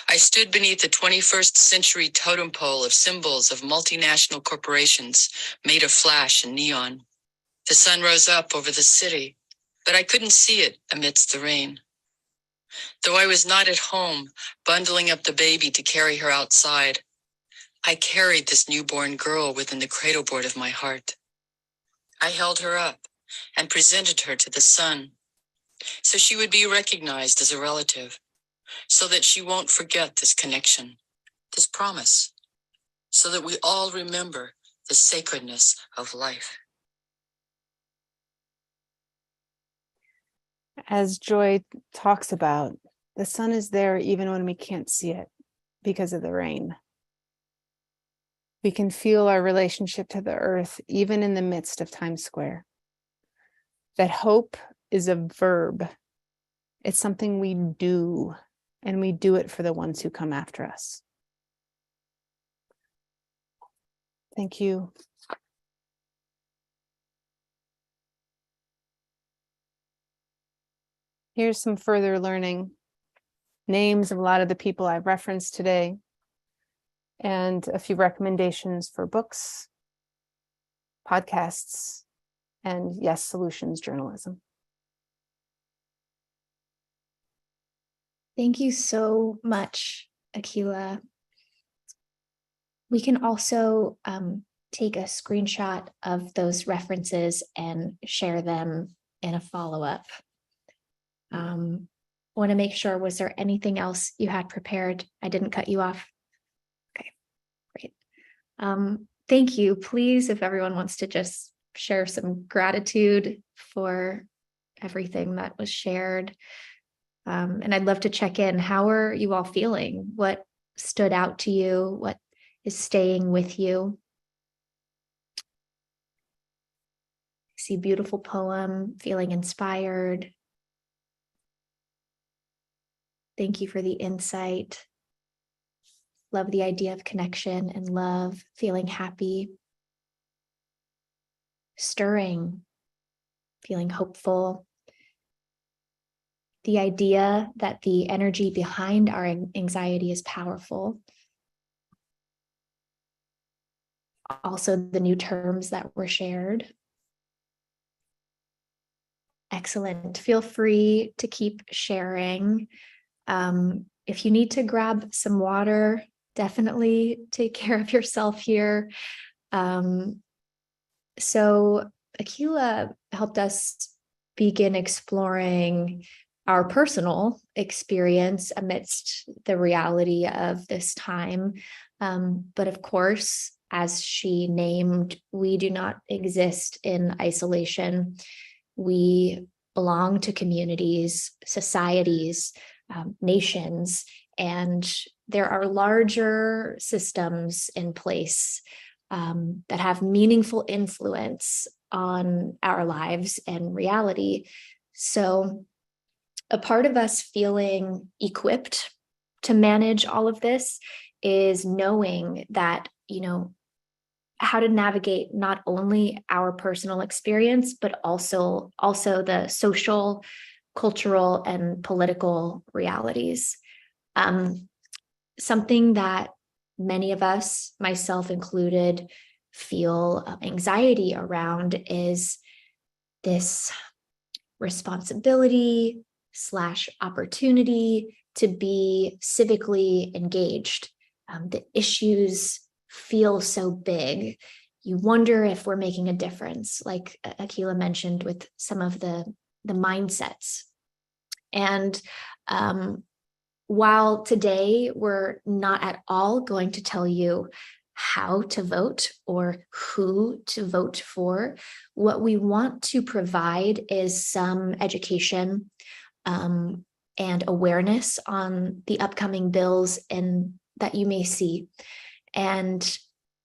Speaker 4: I stood beneath the 21st century totem pole of symbols of multinational corporations made of flash and neon. The sun rose up over the city, but I couldn't see it amidst the rain. Though I was not at home, bundling up the baby to carry her outside, I carried this newborn girl within the cradleboard of my heart. I held her up and presented her to the sun, so she would be recognized as a relative, so that she won't forget this connection, this promise, so that we all remember the sacredness of life.
Speaker 3: As Joy talks about, the sun is there even when we can't see it because of the rain. We can feel our relationship to the earth even in the midst of Times Square. That hope is a verb. It's something we do, and we do it for the ones who come after us. Thank you. Here's some further learning. Names of a lot of the people I've referenced today, and a few recommendations for books, podcasts, and yes, solutions journalism.
Speaker 2: Thank you so much, Ahkila. We can also take a screenshot of those references and share them in a follow-up. Want to make sure, was there anything else you had prepared? I didn't cut you off. Okay, great. Thank you. Please, if everyone wants to just share some gratitude for everything that was shared. And I'd love to check in. How are you all feeling? What stood out to you? What is staying with you? I see beautiful poem, feeling inspired. Thank you for the insight. Love the idea of connection and love, feeling happy. Stirring, feeling hopeful. The idea that the energy behind our anxiety is powerful. Also, the new terms that were shared. Excellent. Feel free to keep sharing. If you need to grab some water, definitely take care of yourself here. So Ahkila helped us begin exploring our personal experience amidst the reality of this time. But of course, as she named, we do not exist in isolation. We belong to communities, societies, nations, and there are larger systems in place that have meaningful influence on our lives and reality. So a part of us feeling equipped to manage all of this is knowing that, how to navigate not only our personal experience, but also the social, cultural, and political realities. Something that many of us, myself included, feel anxiety around is this responsibility / opportunity to be civically engaged. The issues feel so big. You wonder if we're making a difference, like Ahkila mentioned with some of the mindsets. And while today we're not at all going to tell you how to vote or who to vote for, what we want to provide is some education and awareness on the upcoming bills and that you may see. And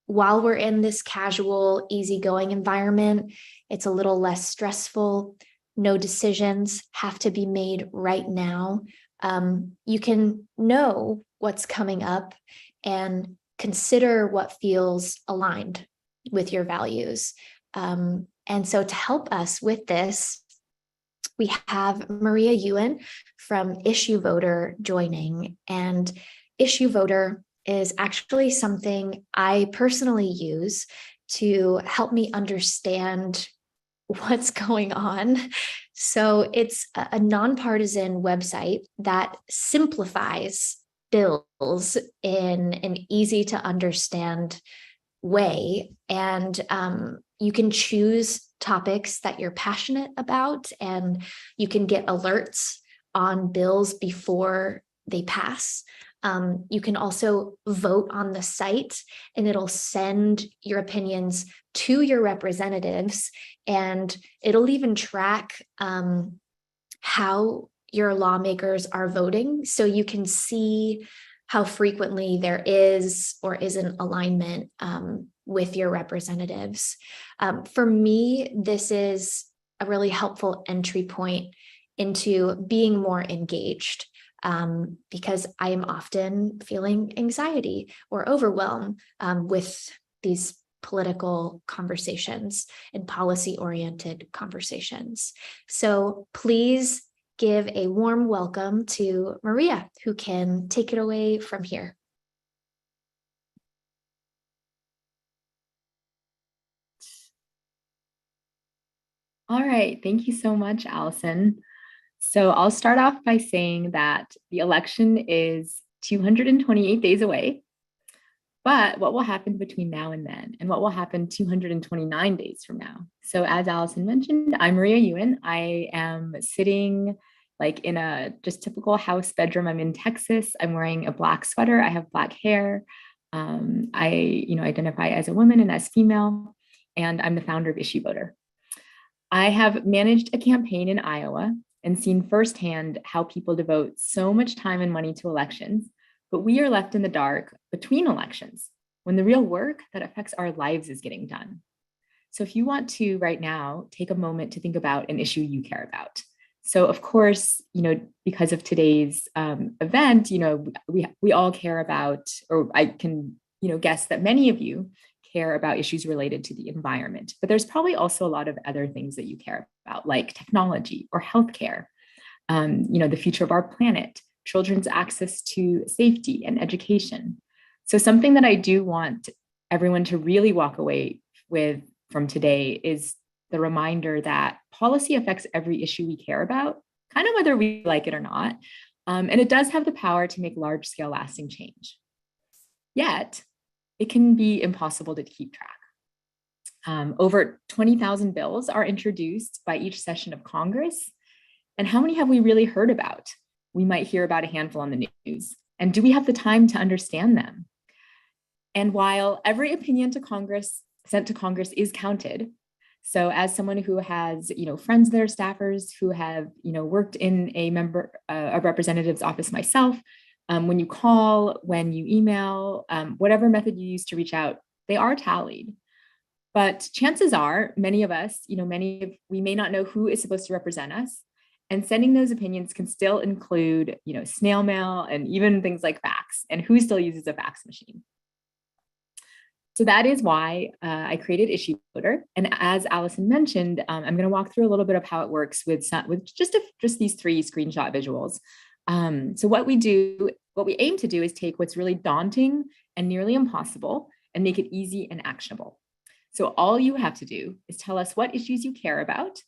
Speaker 2: while we're in this casual, easygoing environment, it's a little less stressful. No decisions have to be made right now. You can know what's coming up and consider what feels aligned with your values. And so to help us with this, we have Maria Yuan from IssueVoter joining. And IssueVoter is actually something I personally use to help me understand what's going on. So it's a nonpartisan website that simplifies bills in an easy to understand way. And you can choose topics that you're passionate about, and you can get alerts on bills before they pass. You can also vote on the site, and it'll send your opinions to your representatives, and it'll even track how your lawmakers are voting, so you can see how frequently there is or isn't alignment with your representatives. For me, this is a really helpful entry point into being more engaged. Because I am often feeling anxiety or overwhelm with these political conversations and policy-oriented conversations. So please give a warm welcome to Maria, who can take it away from here.
Speaker 5: All right, thank you so much, Alyson. So I'll start off by saying that the election is 228 days away. But what will happen between now and then? And what will happen 229 days from now? So as Alyson mentioned, I'm Maria Yuan. I am sitting like in a just typical house bedroom. I'm in Texas. I'm wearing a black sweater. I have black hair. I identify as a woman and as female, and I'm the founder of IssueVoter. I have managed a campaign in Iowa and seen firsthand how people devote so much time and money to elections, but we are left in the dark between elections when the real work that affects our lives is getting done. So if you want to right now, take a moment to think about an issue you care about. So of course, because of today's event, we all care about, or I can, guess that many of you care about issues related to the environment, but there's probably also a lot of other things that you care about, like technology or healthcare, the future of our planet, children's access to safety and education. So something that I do want everyone to really walk away with from today is the reminder that policy affects every issue we care about, kind of whether we like it or not. And it does have the power to make large-scale lasting change. Yet, it can be impossible to keep track. Over 20,000 bills are introduced by each session of Congress. And how many have we really heard about? We might hear about a handful on the news. And do we have the time to understand them? And while every opinion sent to Congress is counted, so as someone who has, friends that are staffers who have, worked in a representative's office myself, when you call, when you email, whatever method you use to reach out, they are tallied. But chances are many of us, we may not know who is supposed to represent us. And sending those opinions can still include, snail mail and even things like fax, and who still uses a fax machine. So that is why I created IssueVoter. And as Alyson mentioned, I'm going to walk through a little bit of how it works with just these 3 screenshot visuals. So what we aim to do is take what's really daunting and nearly impossible and make it easy and actionable. So all you have to do is tell us what issues you care about,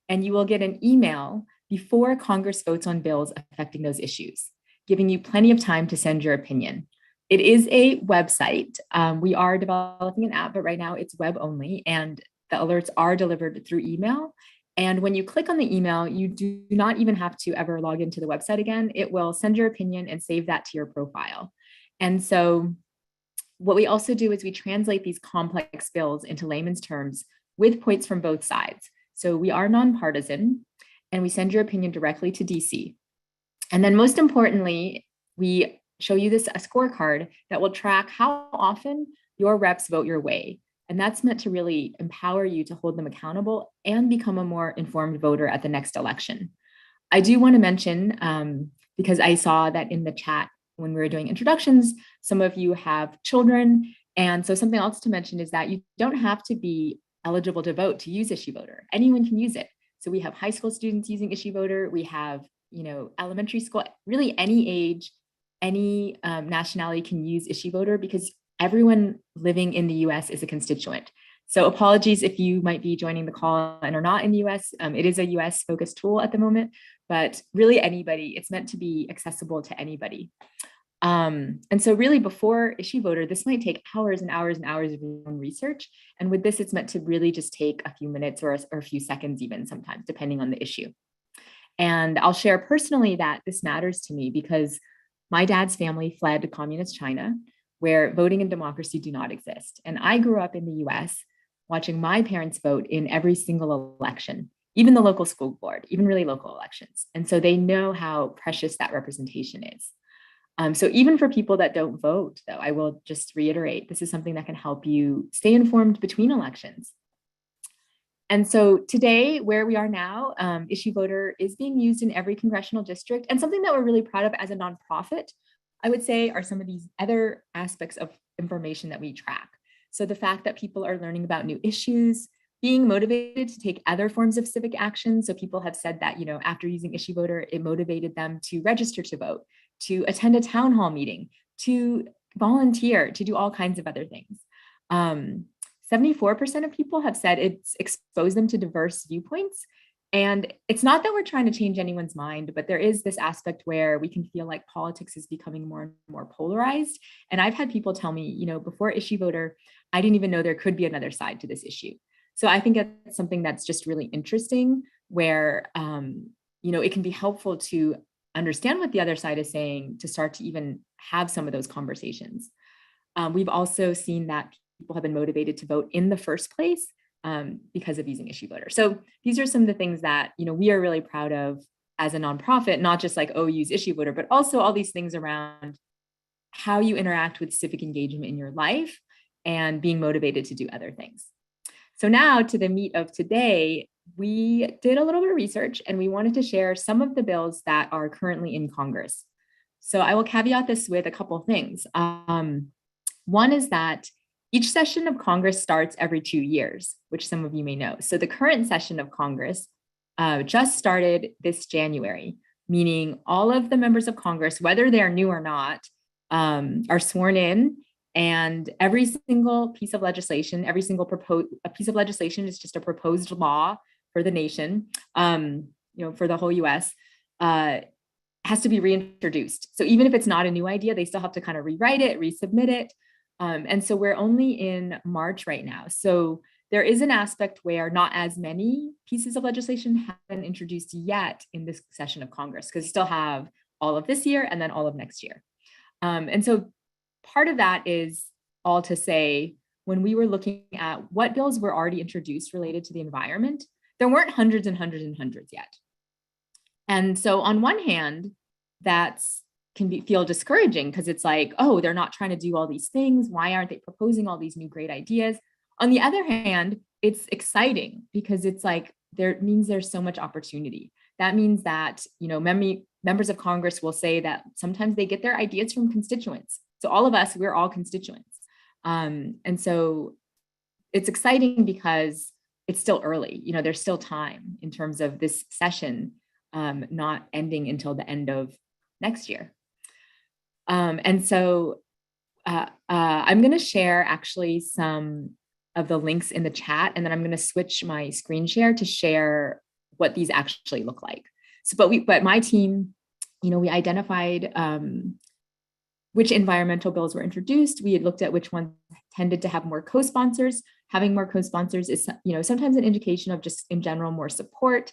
Speaker 5: and you will get an email before Congress votes on bills affecting those issues, giving you plenty of time to send your opinion. It is a website. We are developing an app, but right now it's web only, and the alerts are delivered through email. And when you click on the email, you do not even have to ever log into the website again. It will send your opinion and save that to your profile. And so what we also do is we translate these complex bills into layman's terms with points from both sides. So we are nonpartisan, and we send your opinion directly to DC. And then most importantly, we show you a scorecard that will track how often your reps vote your way. And that's meant to really empower you to hold them accountable and become a more informed voter at the next election. I do want to mention, because I saw that in the chat when we were doing introductions, some of you have children. And so something else to mention is that you don't have to be eligible to vote to use IssueVoter. Anyone can use it. So we have high school students using IssueVoter. We have, elementary school, really any age, any nationality can use IssueVoter, because everyone living in the US is a constituent. So apologies if you might be joining the call and are not in the US. It is a US focused tool at the moment, but really anybody, it's meant to be accessible to anybody. And so really before IssueVoter, this might take hours and hours and hours of your own research. And with this, it's meant to really just take a few minutes or a few seconds even sometimes, depending on the issue. And I'll share personally that this matters to me because my dad's family fled to communist China, where voting and democracy do not exist. And I grew up in the US watching my parents vote in every single election, even the local school board, even really local elections. And so they know how precious that representation is. So even for people that don't vote, though, I will just reiterate, this is something that can help you stay informed between elections. And so today, where we are now, IssueVoter is being used in every congressional district. And something that we're really proud of as a nonprofit, I would say, are some of these other aspects of information that we track. So the fact that people are learning about new issues, being motivated to take other forms of civic action. So people have said that, after using IssueVoter, it motivated them to register to vote, to attend a town hall meeting, to volunteer, to do all kinds of other things. 74% of people have said it's exposed them to diverse viewpoints. And it's not that we're trying to change anyone's mind, but there is this aspect where we can feel like politics is becoming more and more polarized. And I've had people tell me, before IssueVoter, I didn't even know there could be another side to this issue. So I think it's something that's just really interesting where, it can be helpful to understand what the other side is saying to start to even have some of those conversations. We've also seen that people have been motivated to vote in the first place because of using IssueVoter. So these are some of the things that, we are really proud of as a nonprofit, not just like, oh, use IssueVoter, but also all these things around how you interact with civic engagement in your life and being motivated to do other things. So now to the meat of today, we did a little bit of research and we wanted to share some of the bills that are currently in Congress. So I will caveat this with a couple of things. One is that each session of Congress starts every 2 years, which some of you may know. So the current session of Congress just started this January, meaning all of the members of Congress, whether they're new or not, are sworn in, and every single piece of legislation, a piece of legislation is just a proposed law for the nation, for the whole US, has to be reintroduced. So even if it's not a new idea, they still have to kind of rewrite it, resubmit it. And so we're only in March right now. So there is an aspect where not as many pieces of legislation have been introduced yet in this session of Congress, because you still have all of this year and then all of next year. And so part of that is all to say, when we were looking at what bills were already introduced related to the environment, there weren't hundreds and hundreds and hundreds yet. And so on one hand, feel discouraging because it's like, oh, they're not trying to do all these things. Why aren't they proposing all these new great ideas? On the other hand, it's exciting because it's like, means there's so much opportunity. That means that, members of Congress will say that sometimes they get their ideas from constituents. So all of us, we're all constituents. And so it's exciting because it's still early, there's still time in terms of this session not ending until the end of next year. And so I'm going to share actually some of the links in the chat, and then I'm going to switch my screen share to share what these actually look like. So, but my team, we identified which environmental bills were introduced. We had looked at which ones tended to have more co-sponsors. Having more co-sponsors is, sometimes an indication of just in general more support.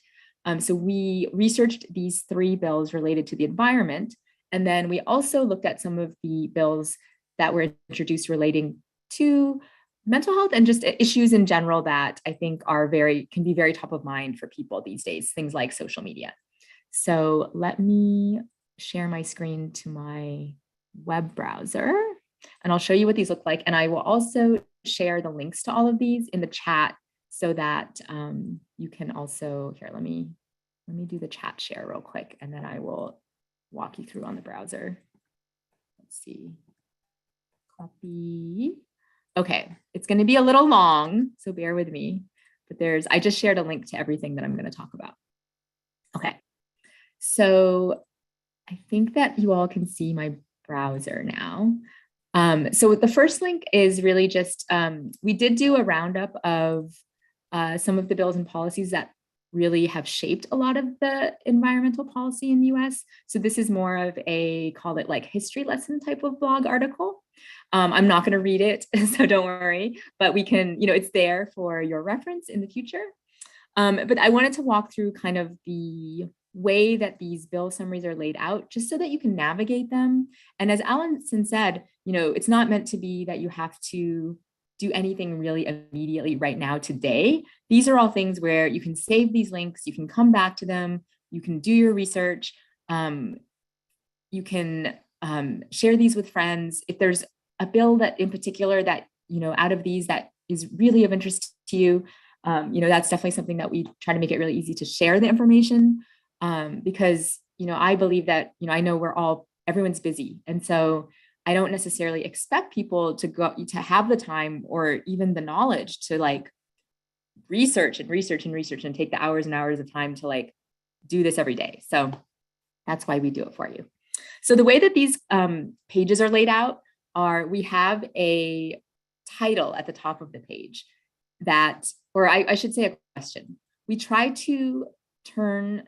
Speaker 5: So we researched these 3 bills related to the environment. And then we also looked at some of the bills that were introduced relating to mental health and just issues in general that I think can be very top of mind for people these days, things like social media. So let me share my screen to my web browser and I'll show you what these look like. And I will also share the links to all of these in the chat so that you can also, here, let me do the chat share real quick and then I will walk you through on the browser. Let's see, copy. Okay, it's going to be a little long, so bear with me, but I just shared a link to everything that I'm going to talk about. Okay, so I think that you all can see my browser now. So the first link is really just, we did do a roundup of some of the bills and policies that really have shaped a lot of the environmental policy in the US. So this is more of a, call it like history lesson type of blog article. I'm not going to read it, so don't worry, but we can, it's there for your reference in the future. But I wanted to walk through kind of the way that these bill summaries are laid out, just so that you can navigate them. And as Alyson said, it's not meant to be that you have to do anything really immediately right now today. These are all things where you can save these links, you can come back to them, you can do your research, you can share these with friends. If there's a bill that in particular that, out of these that is really of interest to you, that's definitely something that we try to make it really easy to share the information because, I believe that, I know everyone's busy. And so I don't necessarily expect people to have the time or even the knowledge to like research and take the hours and hours of time to like do this every day. So that's why we do it for you. So the way that these pages are laid out we have a title at the top of the page I should say a question. We try to turn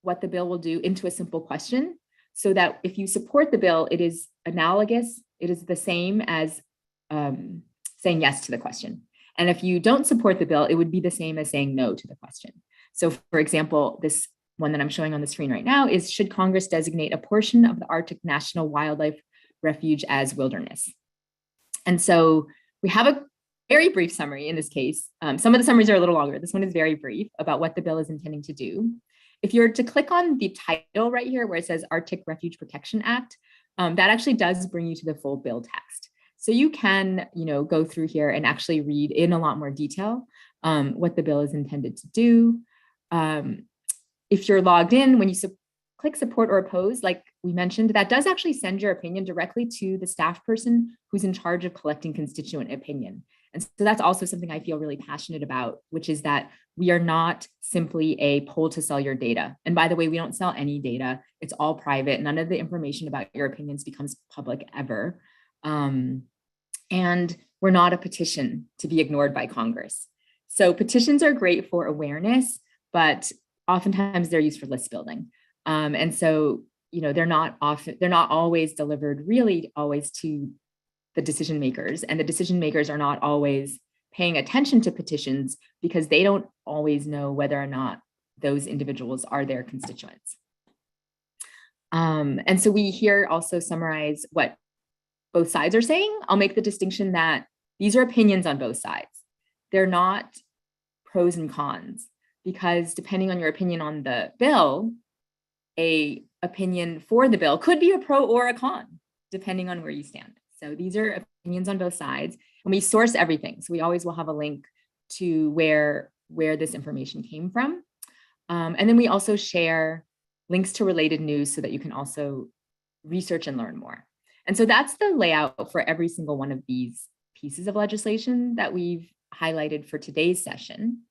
Speaker 5: what the bill will do into a simple question, so that if you support the bill, it is analogous, it is the same as saying yes to the question. And if you don't support the bill, it would be the same as saying no to the question. So for example, this one that I'm showing on the screen right now is, should Congress designate a portion of the Arctic National Wildlife Refuge as wilderness? And so we have a very brief summary in this case. Some of the summaries are a little longer. This one is very brief about what the bill is intending to do. If you're to click on the title right here where it says Arctic Refuge Protection Act, that actually does bring you to the full bill text. So you can, go through here and actually read in a lot more detail what the bill is intended to do. If you're logged in, when you click support or oppose, like we mentioned, that does actually send your opinion directly to the staff person who's in charge of collecting constituent opinion. And so that's also something I feel really passionate about, which is that we are not simply a poll to sell your data. And by the way, we don't sell any data. It's all private. None of the information about your opinions becomes public ever. And we're not a petition to be ignored by Congress. So petitions are great for awareness, but oftentimes they're used for list building. And so, they're not always delivered really always to the decision makers, and the decision makers are not always paying attention to petitions because they don't always know whether or not those individuals are their constituents. And so we here also summarize what both sides are saying. I'll make the distinction that these are opinions on both sides. They're not pros and cons, because depending on your opinion on the bill, a opinion for the bill could be a pro or a con, depending on where you stand. So these are opinions on both sides, and we source everything. So we always will have a link to where this information came from. And then we also share links to related news so that you can also research and learn more. And so that's the layout for every single one of these pieces of legislation that we've highlighted for today's session.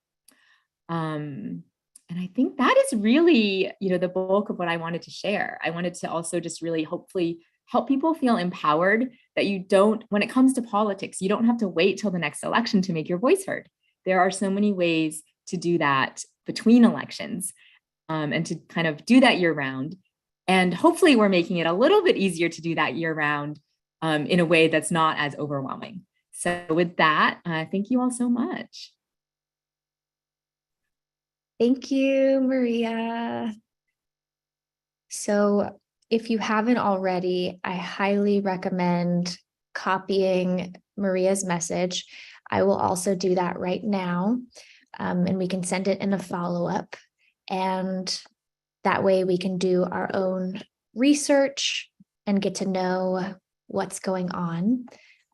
Speaker 5: And I think that is really, the bulk of what I wanted to share. I wanted to also just really hopefully help people feel empowered that you don't, when it comes to politics, you don't have to wait till the next election to make your voice heard. There are so many ways to do that between elections, and to kind of do that year round. And hopefully we're making it a little bit easier to do that year round in a way that's not as overwhelming. So with that, thank you all so much.
Speaker 2: Thank you, Maria. So if you haven't already, I highly recommend copying Maria's message. I will also do that right now, and we can send it in a follow-up. And that way we can do our own research and get to know what's going on.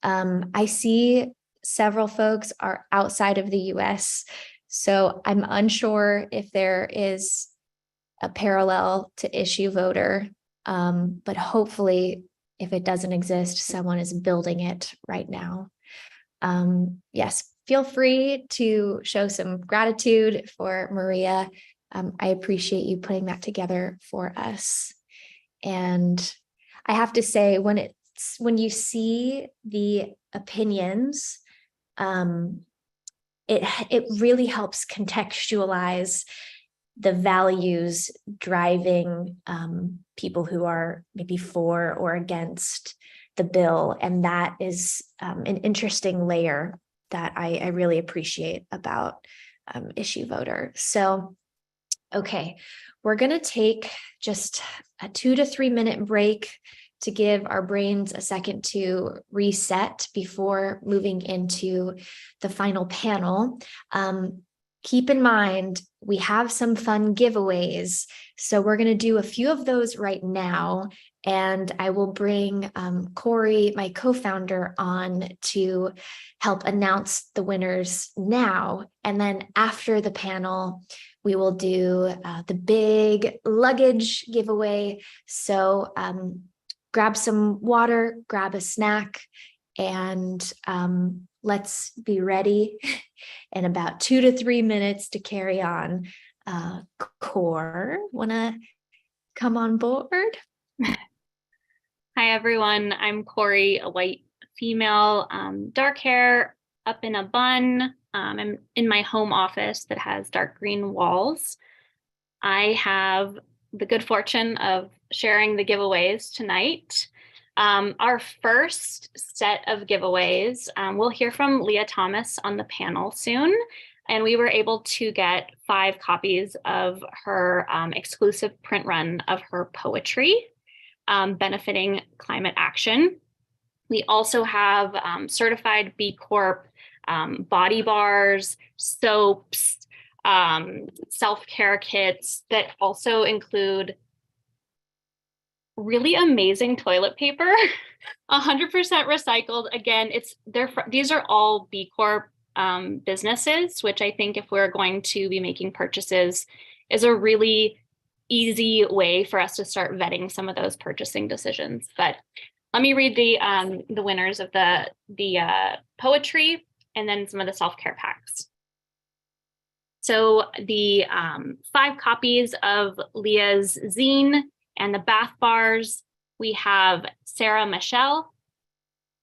Speaker 2: I see several folks are outside of the US, so I'm unsure if there is a parallel to IssueVoter, but hopefully if it doesn't exist, someone is building it right now. Yes, feel free to show some gratitude for Maria. I appreciate you putting that together for us. And I have to say, when you see the opinions, it really helps contextualize the values driving people who are maybe for or against the bill. And that is an interesting layer that I really appreciate about IssueVoter. So, okay, we're going to take just a 2 to 3 minute break to give our brains a second to reset before moving into the final panel. Keep in mind, we have some fun giveaways. So we're going to do a few of those right now. And I will bring Corey, my co-founder, on to help announce the winners now. And then after the panel, we will do the big luggage giveaway. So grab some water, grab a snack, and let's be ready in about 2 to 3 minutes to carry on. Core, wanna come on board?
Speaker 1: Hi, everyone. I'm Corey, a white female, dark hair, up in a bun. I'm in my home office that has dark green walls. I have the good fortune of sharing the giveaways tonight. Our first set of giveaways, we'll hear from Leah Thomas on the panel soon, and we were able to get 5 copies of her exclusive print run of her poetry, benefiting climate action. We also have certified B Corp body bars, soaps, self-care kits that also include really amazing toilet paper, 100% recycled. Again, these are all B Corp businesses, which I think if we're going to be making purchases is a really easy way for us to start vetting some of those purchasing decisions. But let me read the winners of the poetry and then some of the self-care packs. So the 5 copies of Leah's zine and the bath bars, we have Sarah Michelle,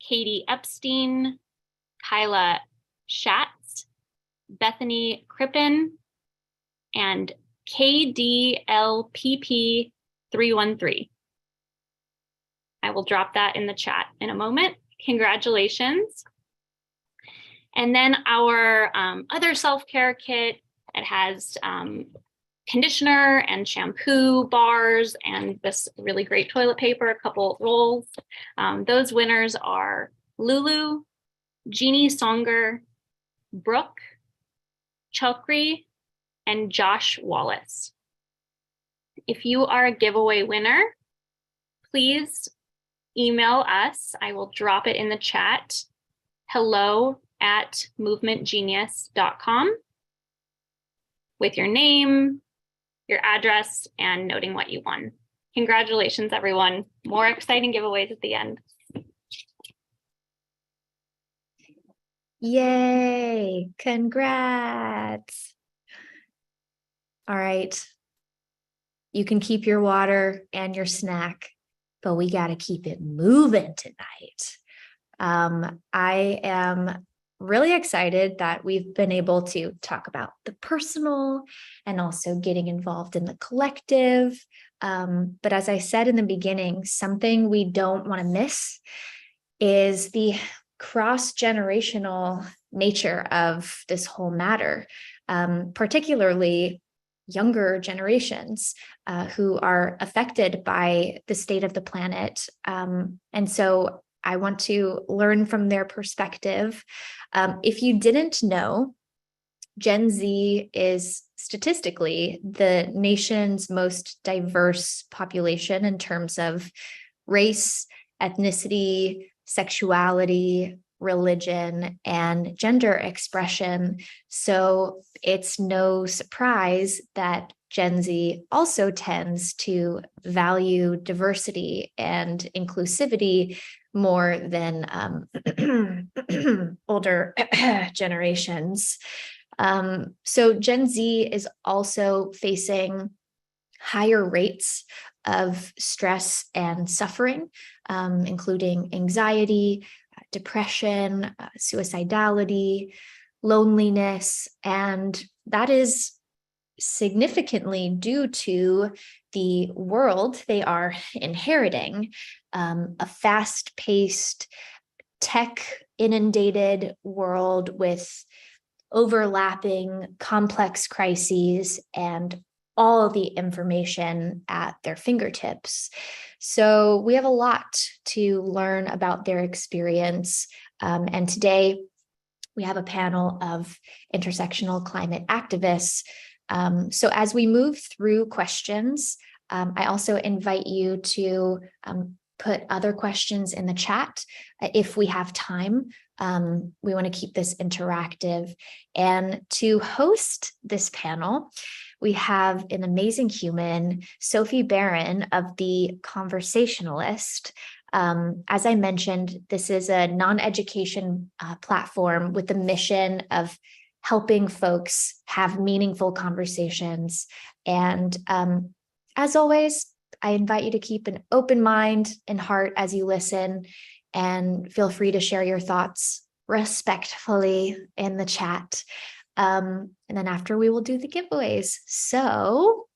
Speaker 1: Katie Epstein, Kyla Schatz, Bethany Crippen, and KDLPP313. I will drop that in the chat in a moment. Congratulations. And then our other self-care kit, it has conditioner and shampoo bars and this really great toilet paper, a couple rolls. Those winners are Lulu, Jeannie Songer, Brooke, Chokri, and Josh Wallace. If you are a giveaway winner, please email us. I will drop it in the chat. hello@movementgenius.com with your name, your address, and noting what you won. Congratulations, everyone. More exciting giveaways at the end.
Speaker 2: Yay, congrats. All right. You can keep your water and your snack, but we got to keep it moving tonight. I am really excited that we've been able to talk about the personal and also getting involved in the collective. But as I said in the beginning, something we don't want to miss is the cross-generational nature of this whole matter, particularly younger generations who are affected by the state of the planet. And so I want to learn from their perspective. If you didn't know, Gen Z is statistically the nation's most diverse population in terms of race, ethnicity, sexuality, religion, and gender expression. So it's no surprise that Gen Z also tends to value diversity and inclusivity more than older generations. So Gen Z is also facing higher rates of stress and suffering, including anxiety, depression, suicidality, loneliness, and that is significantly due to the world they are inheriting, a fast-paced, tech-inundated world with overlapping complex crises and all of the information at their fingertips. So we have a lot to learn about their experience. And today we have a panel of intersectional climate activists. So as we move through questions, I also invite you to put other questions in the chat if we have time. We want to keep this interactive. And to host this panel, we have an amazing human, Sophie Beren of the Conversationalist. As I mentioned, this is a non-education platform with the mission of helping folks have meaningful conversations. And as always, I invite you to keep an open mind and heart as you listen, and feel free to share your thoughts respectfully in the chat. And then after, we will do the giveaways. So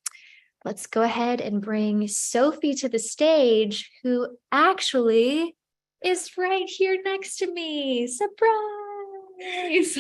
Speaker 2: let's go ahead and bring Sophie to the stage, who actually is right here next to me. Surprise!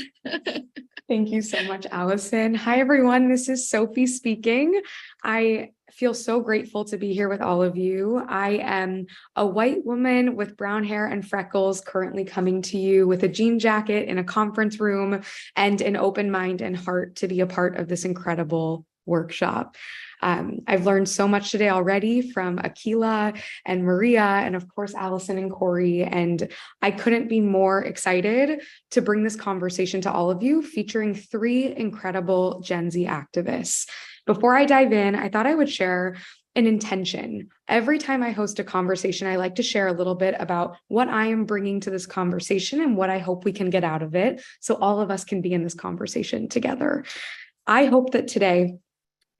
Speaker 6: Thank you so much, Alyson. Hi, everyone. This is Sophie speaking. I feel so grateful to be here with all of you. I am a white woman with brown hair and freckles, currently coming to you with a jean jacket in a conference room and an open mind and heart to be a part of this incredible workshop. I've learned so much today already from Ahkila and Maria, and of course, Alyson and Corey. And I couldn't be more excited to bring this conversation to all of you, featuring 3 incredible Gen Z activists. Before I dive in, I thought I would share an intention. Every time I host a conversation, I like to share a little bit about what I am bringing to this conversation and what I hope we can get out of it, so all of us can be in this conversation together. I hope that today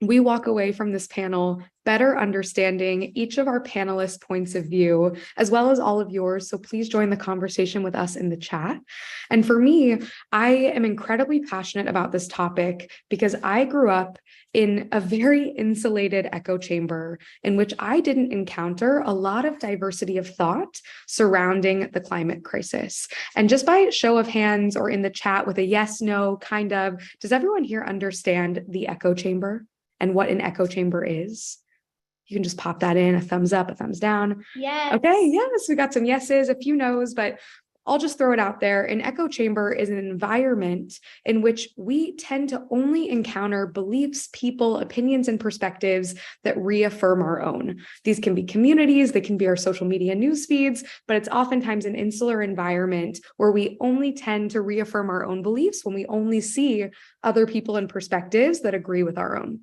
Speaker 6: we walk away from this panel better understanding each of our panelists' points of view, as well as all of yours. So please join the conversation with us in the chat. And for me, I am incredibly passionate about this topic because I grew up in a very insulated echo chamber in which I didn't encounter a lot of diversity of thought surrounding the climate crisis. And just by show of hands or in the chat with a yes, no, kind of, does everyone here understand the echo chamber and what an echo chamber is? You can just pop that in, a thumbs up, a thumbs down.
Speaker 2: Yes.
Speaker 6: Okay, yes, we got some yeses, a few no's, but I'll just throw it out there. An echo chamber is an environment in which we tend to only encounter beliefs, people, opinions, and perspectives that reaffirm our own. These can be communities, they can be our social media news feeds, but it's oftentimes an insular environment where we only tend to reaffirm our own beliefs when we only see other people and perspectives that agree with our own.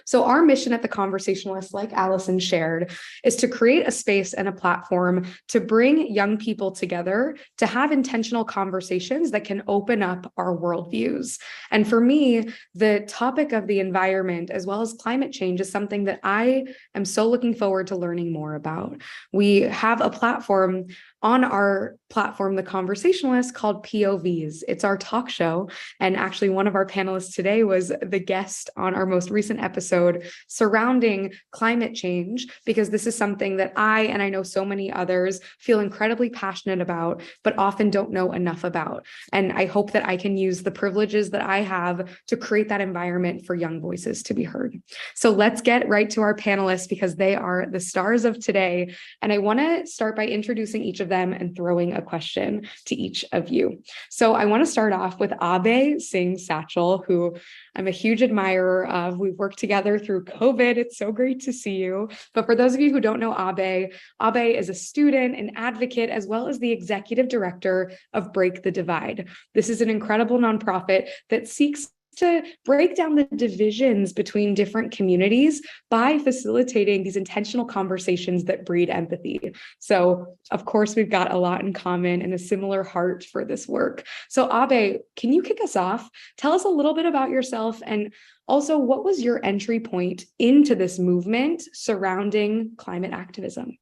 Speaker 6: So our mission at the Conversationalist, like Alyson shared, is to create a space and a platform to bring young people together to have intentional conversations that can open up our worldviews. And for me, the topic of the environment, as well as climate change, is something that I am so looking forward to learning more about. We have a platform on our platform, The Conversationalist, called POVs. It's our talk show. And actually, one of our panelists today was the guest on our most recent episode surrounding climate change, because this is something that and I know so many others, feel incredibly passionate about, but often don't know enough about. And I hope that I can use the privileges that I have to create that environment for young voices to be heard. So let's get right to our panelists, because they are the stars of today. And I want to start by introducing each of them and throwing a question to each of you. So I want to start off with Abhay, Singh, Sachel, who I'm a huge admirer of. We've worked together through COVID. It's so great to see you. But for those of you who don't know Abhay is a student, an advocate, as well as the executive director of Break the Divide. This is an incredible nonprofit that seeks to break down the divisions between different communities by facilitating these intentional conversations that breed empathy. So, of course, we've got a lot in common and a similar heart for this work. So, Abhay, can you kick us off? Tell us a little bit about yourself, and also, what was your entry point into this movement surrounding climate activism?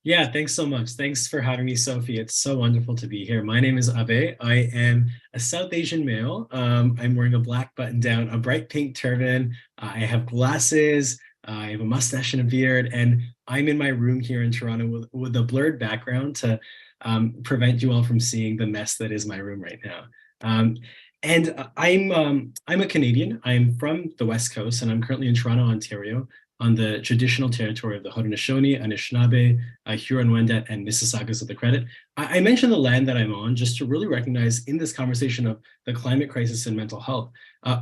Speaker 7: Yeah, thanks so much. Thanks for having me, Sophie. It's so wonderful to be here. My name is Abhay. I am a South Asian male. I'm wearing a black button down, a bright pink turban. I have glasses. I have a mustache and a beard, and I'm in my room here in Toronto with a blurred background to prevent you all from seeing the mess that is my room right now. And I'm a Canadian. I'm from the West Coast, and I'm currently in Toronto, Ontario, on the traditional territory of the Haudenosaunee, Anishinaabe, Huron-Wendat, and Mississaugas of the Credit. I mentioned the land that I'm on just to really recognize in this conversation of the climate crisis and mental health,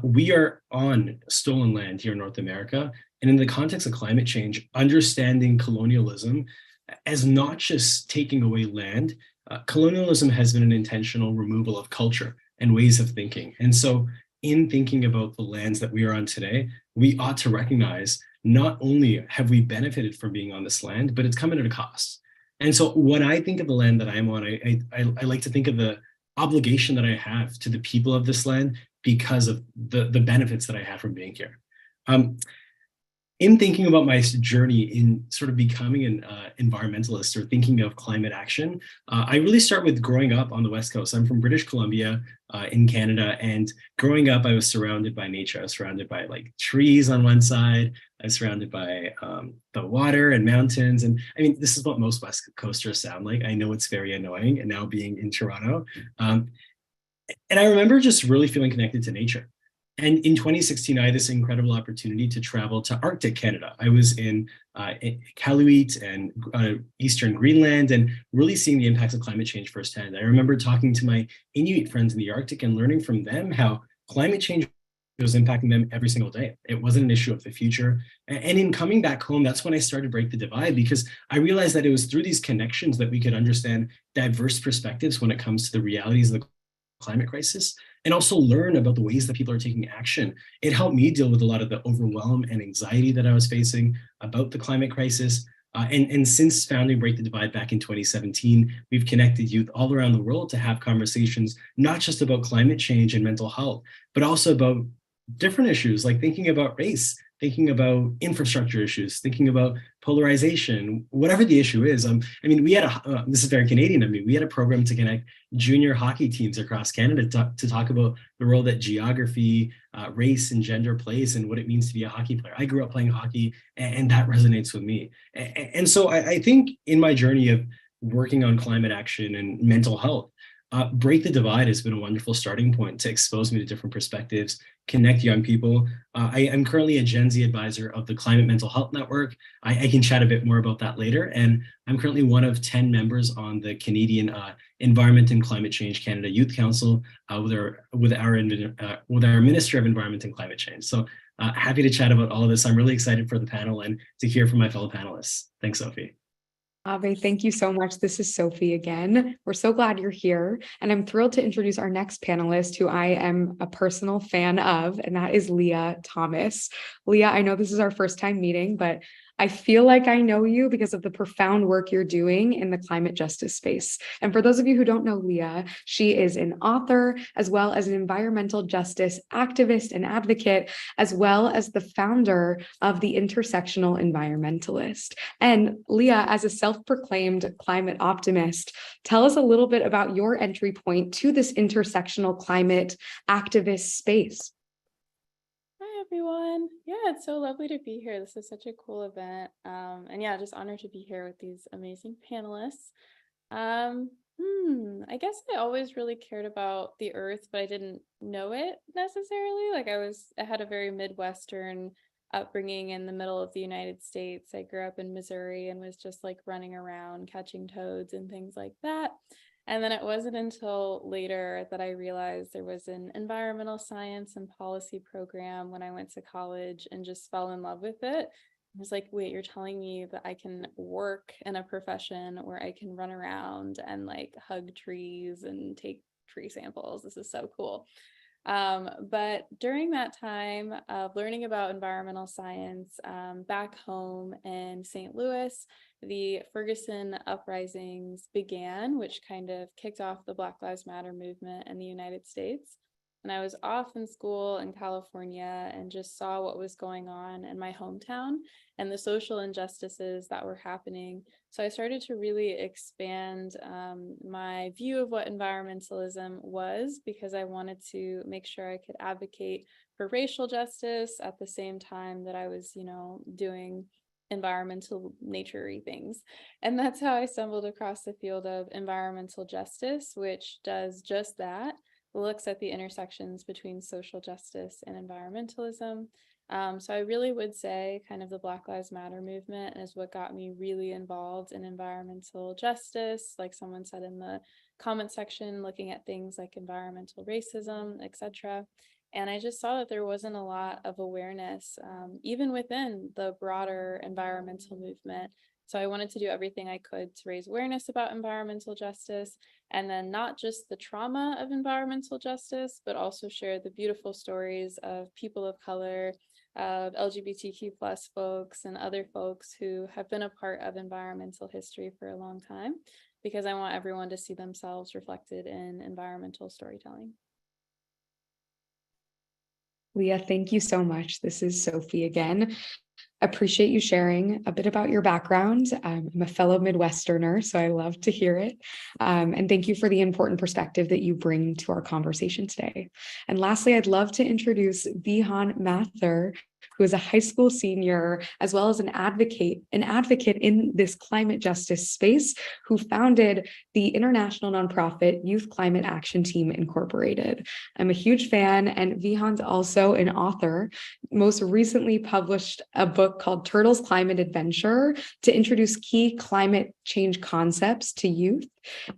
Speaker 7: we are on stolen land here in North America. And in the context of climate change, understanding colonialism as not just taking away land, colonialism has been an intentional removal of culture and ways of thinking. And so in thinking about the lands that we are on today, we ought to recognize not only have we benefited from being on this land, but it's come at a cost. And so when I think of the land that I'm on, I like to think of the obligation that I have to the people of this land because of the benefits that I have from being here. in thinking about my journey in sort of becoming an environmentalist or thinking of climate action, I really start with growing up on the West Coast. I'm from British Columbia in Canada, and growing up, I was surrounded by nature. I was surrounded by like trees on one side. I was surrounded by the water and mountains. And I mean, this is what most West Coasters sound like. I know it's very annoying, and now being in Toronto. And I remember just really feeling connected to nature. And in 2016, I had this incredible opportunity to travel to Arctic Canada. I was in Iqaluit and Eastern Greenland, and really seeing the impacts of climate change firsthand. I remember talking to my Inuit friends in the Arctic and learning from them how climate change was impacting them every single day. It wasn't an issue of the future. And in coming back home, that's when I started to break the divide, because I realized that it was through these connections that we could understand diverse perspectives when it comes to the realities of the climate crisis, and also learn about the ways that people are taking action. It helped me deal with a lot of the overwhelm and anxiety that I was facing about the climate crisis. And since founding Break the Divide back in 2017, we've connected youth all around the world to have conversations, not just about climate change and mental health, but also about different issues like thinking about race, thinking about infrastructure issues, thinking about polarization, whatever the issue is. I mean, we had this is very Canadian of me, we had a program to connect junior hockey teams across Canada to talk about the role that geography, race, and gender plays and what it means to be a hockey player. I grew up playing hockey, and that resonates with me. And so I think in my journey of working on climate action and mental health, Break the Divide has been a wonderful starting point to expose me to different perspectives, connect young people. I am currently a Gen Z advisor of the Climate Mental Health Network. I can chat a bit more about that later. And I'm currently one of 10 members on the Canadian Environment and Climate Change Canada Youth Council with our Minister of Environment and Climate Change. So happy to chat about all of this. I'm really excited for the panel and to hear from my fellow panelists. Thanks, Sophie.
Speaker 6: Abhay, thank you so much. This is Sophie again. We're so glad you're here. And I'm thrilled to introduce our next panelist, who I am a personal fan of, and that is Leah Thomas. Leah, I know this is our first time meeting, but I feel like I know you because of the profound work you're doing in the climate justice space. And for those of you who don't know Leah, she is an author, as well as an environmental justice activist and advocate, as well as the founder of the Intersectional Environmentalist. And Leah, as a self-proclaimed climate optimist, tell us a little bit about your entry point to this intersectional climate activist space.
Speaker 8: Hi, everyone. Yeah, it's so lovely to be here. This is such a cool event. And yeah, just honored to be here with these amazing panelists. I guess I always really cared about the earth, but I didn't know it necessarily. Like I had a very Midwestern upbringing in the middle of the United States. I grew up in Missouri and was just like running around catching toads and things like that. And then it wasn't until later that I realized there was an environmental science and policy program when I went to college, and just fell in love with it. I was like, wait, you're telling me that I can work in a profession where I can run around and like hug trees and take tree samples. This is so cool. But during that time of learning about environmental science, back home in St. Louis, the Ferguson uprisings began, which kind of kicked off the Black Lives Matter movement in the United States. And I was off in school in California and just saw what was going on in my hometown and the social injustices that were happening. So I started to really expand my view of what environmentalism was, because I wanted to make sure I could advocate for racial justice at the same time that I was, doing environmental nature-y things. And that's how I stumbled across the field of environmental justice, which does just that. Looks at the intersections between social justice and environmentalism. So I really would say kind of the Black Lives Matter movement is what got me really involved in environmental justice, like someone said in the comment section, looking at things like environmental racism, etc. And I just saw that there wasn't a lot of awareness, even within the broader environmental movement. So I wanted to do everything I could to raise awareness about environmental justice, and then not just the trauma of environmental justice, but also share the beautiful stories of people of color, of LGBTQ+ folks and other folks who have been a part of environmental history for a long time, because I want everyone to see themselves reflected in environmental storytelling.
Speaker 6: Leah, thank you so much. This is Sophie again. Appreciate you sharing a bit about your background. I'm a fellow Midwesterner, so I love to hear it. And thank you for the important perspective that you bring to our conversation today. And lastly, I'd love to introduce Vihaan Mathur, who is a high school senior, as well as an advocate in this climate justice space, who founded the international nonprofit Youth Climate Action Team Incorporated. I'm a huge fan, and Vihaan's also an author, most recently published a book called Turtles Climate Adventure to introduce key climate change concepts to youth,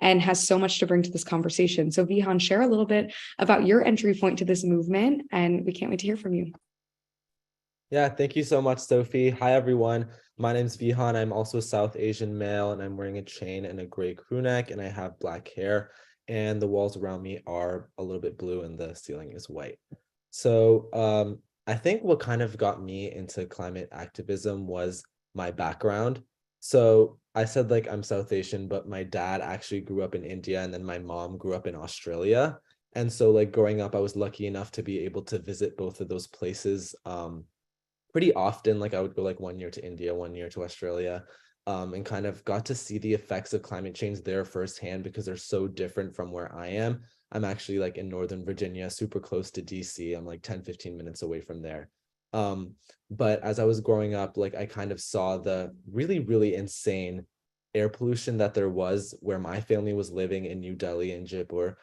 Speaker 6: and has so much to bring to this conversation. So Vihaan, share a little bit about your entry point to this movement, and we can't wait to hear from you.
Speaker 9: Yeah, thank you so much, Sophie. Hi, everyone. My name is Vihaan. I'm also a South Asian male, and I'm wearing a chain and a gray crew neck, and I have black hair, and the walls around me are a little bit blue, and the ceiling is white. So I think what kind of got me into climate activism was my background. So I said, like, I'm South Asian, but my dad actually grew up in India, and then my mom grew up in Australia. And so, like, growing up, I was lucky enough to be able to visit both of those places pretty often. Like, I would go like 1 year to India, 1 year to Australia, and kind of got to see the effects of climate change there firsthand, because they're so different from where I am. I'm actually like in Northern Virginia, super close to DC. I'm like 10-15 minutes away from there. But as I was growing up, like, I kind of saw the really, really insane air pollution that there was where my family was living in New Delhi and Jaipur.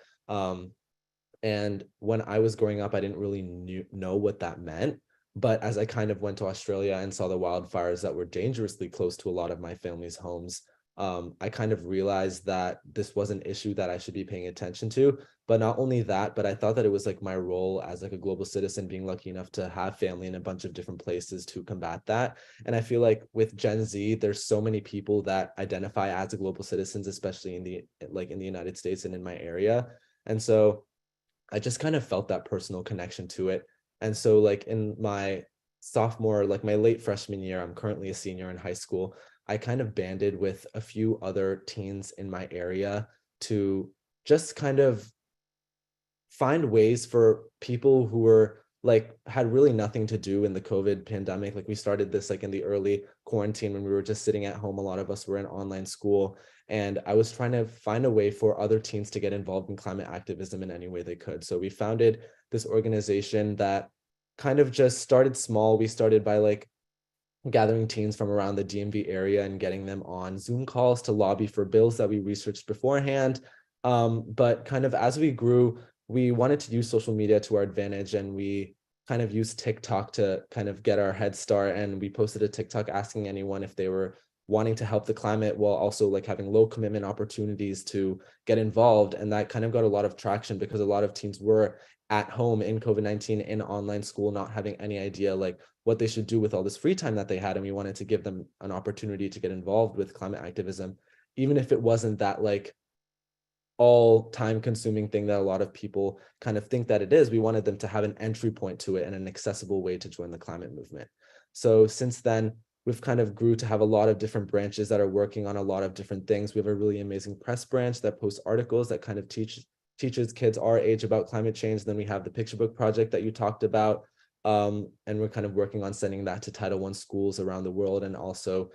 Speaker 9: And when I was growing up, I didn't really know what that meant. But as I kind of went to Australia and saw the wildfires that were dangerously close to a lot of my family's homes, I kind of realized that this was an issue that I should be paying attention to. But not only that, but I thought that it was like my role as like a global citizen, being lucky enough to have family in a bunch of different places to combat that. And I feel like with Gen Z, there's so many people that identify as a global citizens, especially in the United States and in my area. And so I just kind of felt that personal connection to it. And so, like, in my sophomore, like my late freshman year, I'm currently a senior in high school, I kind of banded with a few other teens in my area to just kind of find ways for people who were like had really nothing to do in the COVID pandemic. Like, we started this like in the early quarantine when we were just sitting at home. A lot of us were in online school, and I was trying to find a way for other teens to get involved in climate activism in any way they could. So we founded this organization that kind of just started small. We started by like gathering teens from around the DMV area and getting them on Zoom calls to lobby for bills that we researched beforehand. But kind of as we grew, we wanted to use social media to our advantage, and we kind of used TikTok to kind of get our head start. And we posted a TikTok asking anyone if they were wanting to help the climate while also like having low commitment opportunities to get involved. And that kind of got a lot of traction, because a lot of teens were at home in COVID-19 in online school, not having any idea like what they should do with all this free time that they had. And we wanted to give them an opportunity to get involved with climate activism, even if it wasn't that like all time consuming thing that a lot of people kind of think that it is. We wanted them to have an entry point to it and an accessible way to join the climate movement. So since then, we've kind of grew to have a lot of different branches that are working on a lot of different things. We have a really amazing press branch that posts articles that kind of teaches kids our age about climate change. Then we have the picture book project that you talked about. And we're kind of working on sending that to Title I schools around the world, and also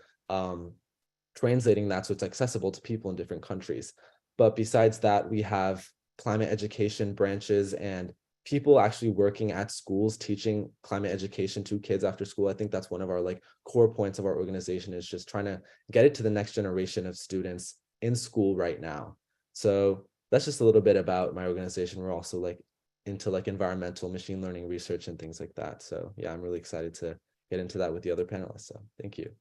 Speaker 9: translating that so it's accessible to people in different countries. But besides that, we have climate education branches and people actually working at schools teaching climate education to kids after school. I think that's one of our like core points of our organization, is just trying to get it to the next generation of students in school right now. So that's just a little bit about my organization. We're also like into like environmental machine learning research and things like that. So yeah, I'm really excited to get into that with the other panelists. So thank you.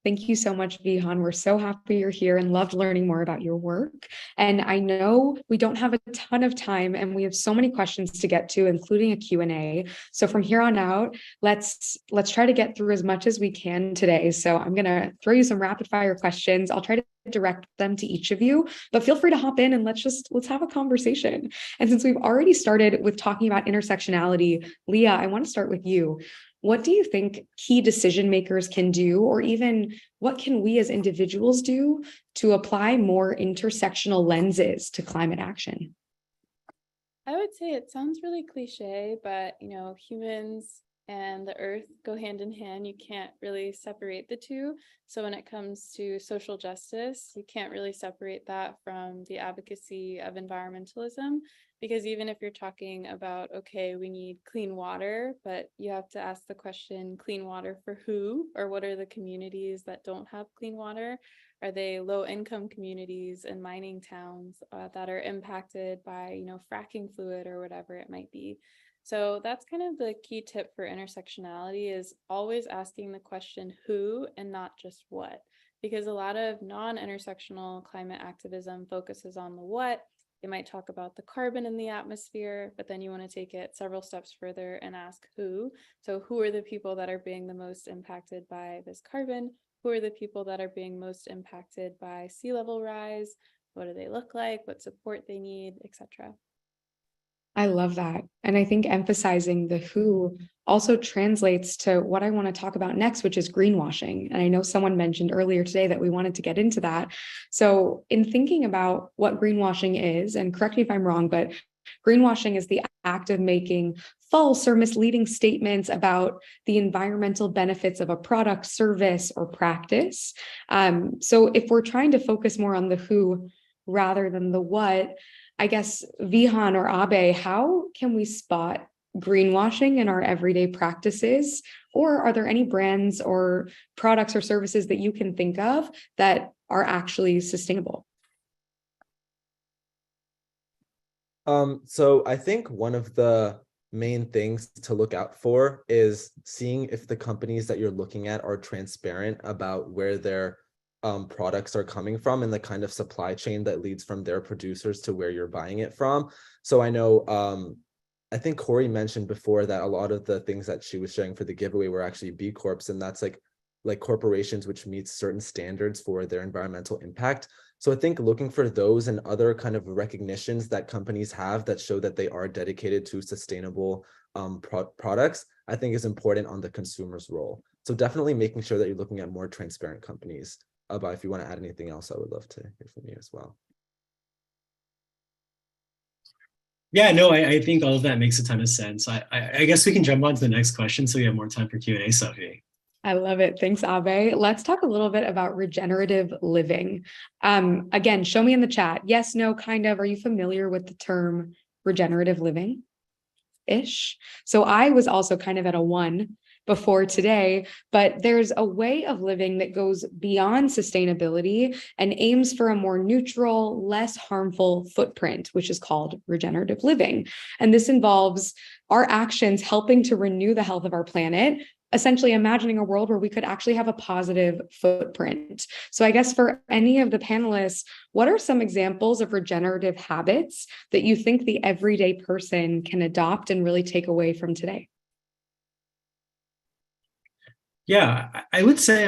Speaker 6: Thank you so much, Vihaan. We're so happy you're here and loved learning more about your work. And I know we don't have a ton of time, and we have so many questions to get to, including a Q&A. So from here on out, let's try to get through as much as we can today. So I'm going to throw you some rapid fire questions. I'll try to direct them to each of you, but feel free to hop in and let's have a conversation. And since we've already started with talking about intersectionality, Leah, I want to start with you. What do you think key decision makers can do, or even what can we as individuals do to apply more intersectional lenses to climate action?
Speaker 8: I would say it sounds really cliche, but humans and the earth go hand in hand. You can't really separate the two. So when it comes to social justice, you can't really separate that from the advocacy of environmentalism, because even if you're talking about, okay, we need clean water, but you have to ask the question, clean water for who? Or what are the communities that don't have clean water? Are they low-income communities and mining towns that are impacted by, you know, fracking fluid or whatever it might be? So that's kind of the key tip for intersectionality, is always asking the question who and not just what, because a lot of non-intersectional climate activism focuses on the what. They might talk about the carbon in the atmosphere, but then you want to take it several steps further and ask who. So who are the people that are being the most impacted by this carbon? Who are the people that are being most impacted by sea level rise? What do they look like? What support they need, etc.
Speaker 6: I love that. And I think emphasizing the who also translates to what I want to talk about next, which is greenwashing. And I know someone mentioned earlier today that we wanted to get into that. So in thinking about what greenwashing is, and correct me if I'm wrong, but greenwashing is the act of making false or misleading statements about the environmental benefits of a product, service, or practice. So if we're trying to focus more on the who rather than the what, I guess, Vihaan or Abhay, how can we spot greenwashing in our everyday practices? Or are there any brands or products or services that you can think of that are actually sustainable?
Speaker 9: So I think one of the main things to look out for is seeing if the companies that you're looking at are transparent about where their products are coming from and the kind of supply chain that leads from their producers to where you're buying it from. So I know, I think Corey mentioned before that a lot of the things that she was sharing for the giveaway were actually B Corps, and that's like corporations which meet certain standards for their environmental impact. So I think looking for those and other kind of recognitions that companies have that show that they are dedicated to sustainable products, I think is important on the consumer's role. So definitely making sure that you're looking at more transparent companies. But if you want to add anything else, I would love to hear from you as well.
Speaker 7: Yeah, no, I think all of that makes a ton of sense. I guess we can jump on to the next question so we have more time for Q&A, Sophie.
Speaker 6: I love it. Thanks, Abhay. Let's talk a little bit about regenerative living. Again, show me in the chat. Yes, no, kind of. Are you familiar with the term regenerative living-ish? So I was also kind of at a 1 before today, but there's a way of living that goes beyond sustainability and aims for a more neutral, less harmful footprint, which is called regenerative living. And this involves our actions helping to renew the health of our planet, essentially imagining a world where we could actually have a positive footprint. So I guess for any of the panelists, what are some examples of regenerative habits that you think the everyday person can adopt and really take away from today?
Speaker 7: Yeah, I would say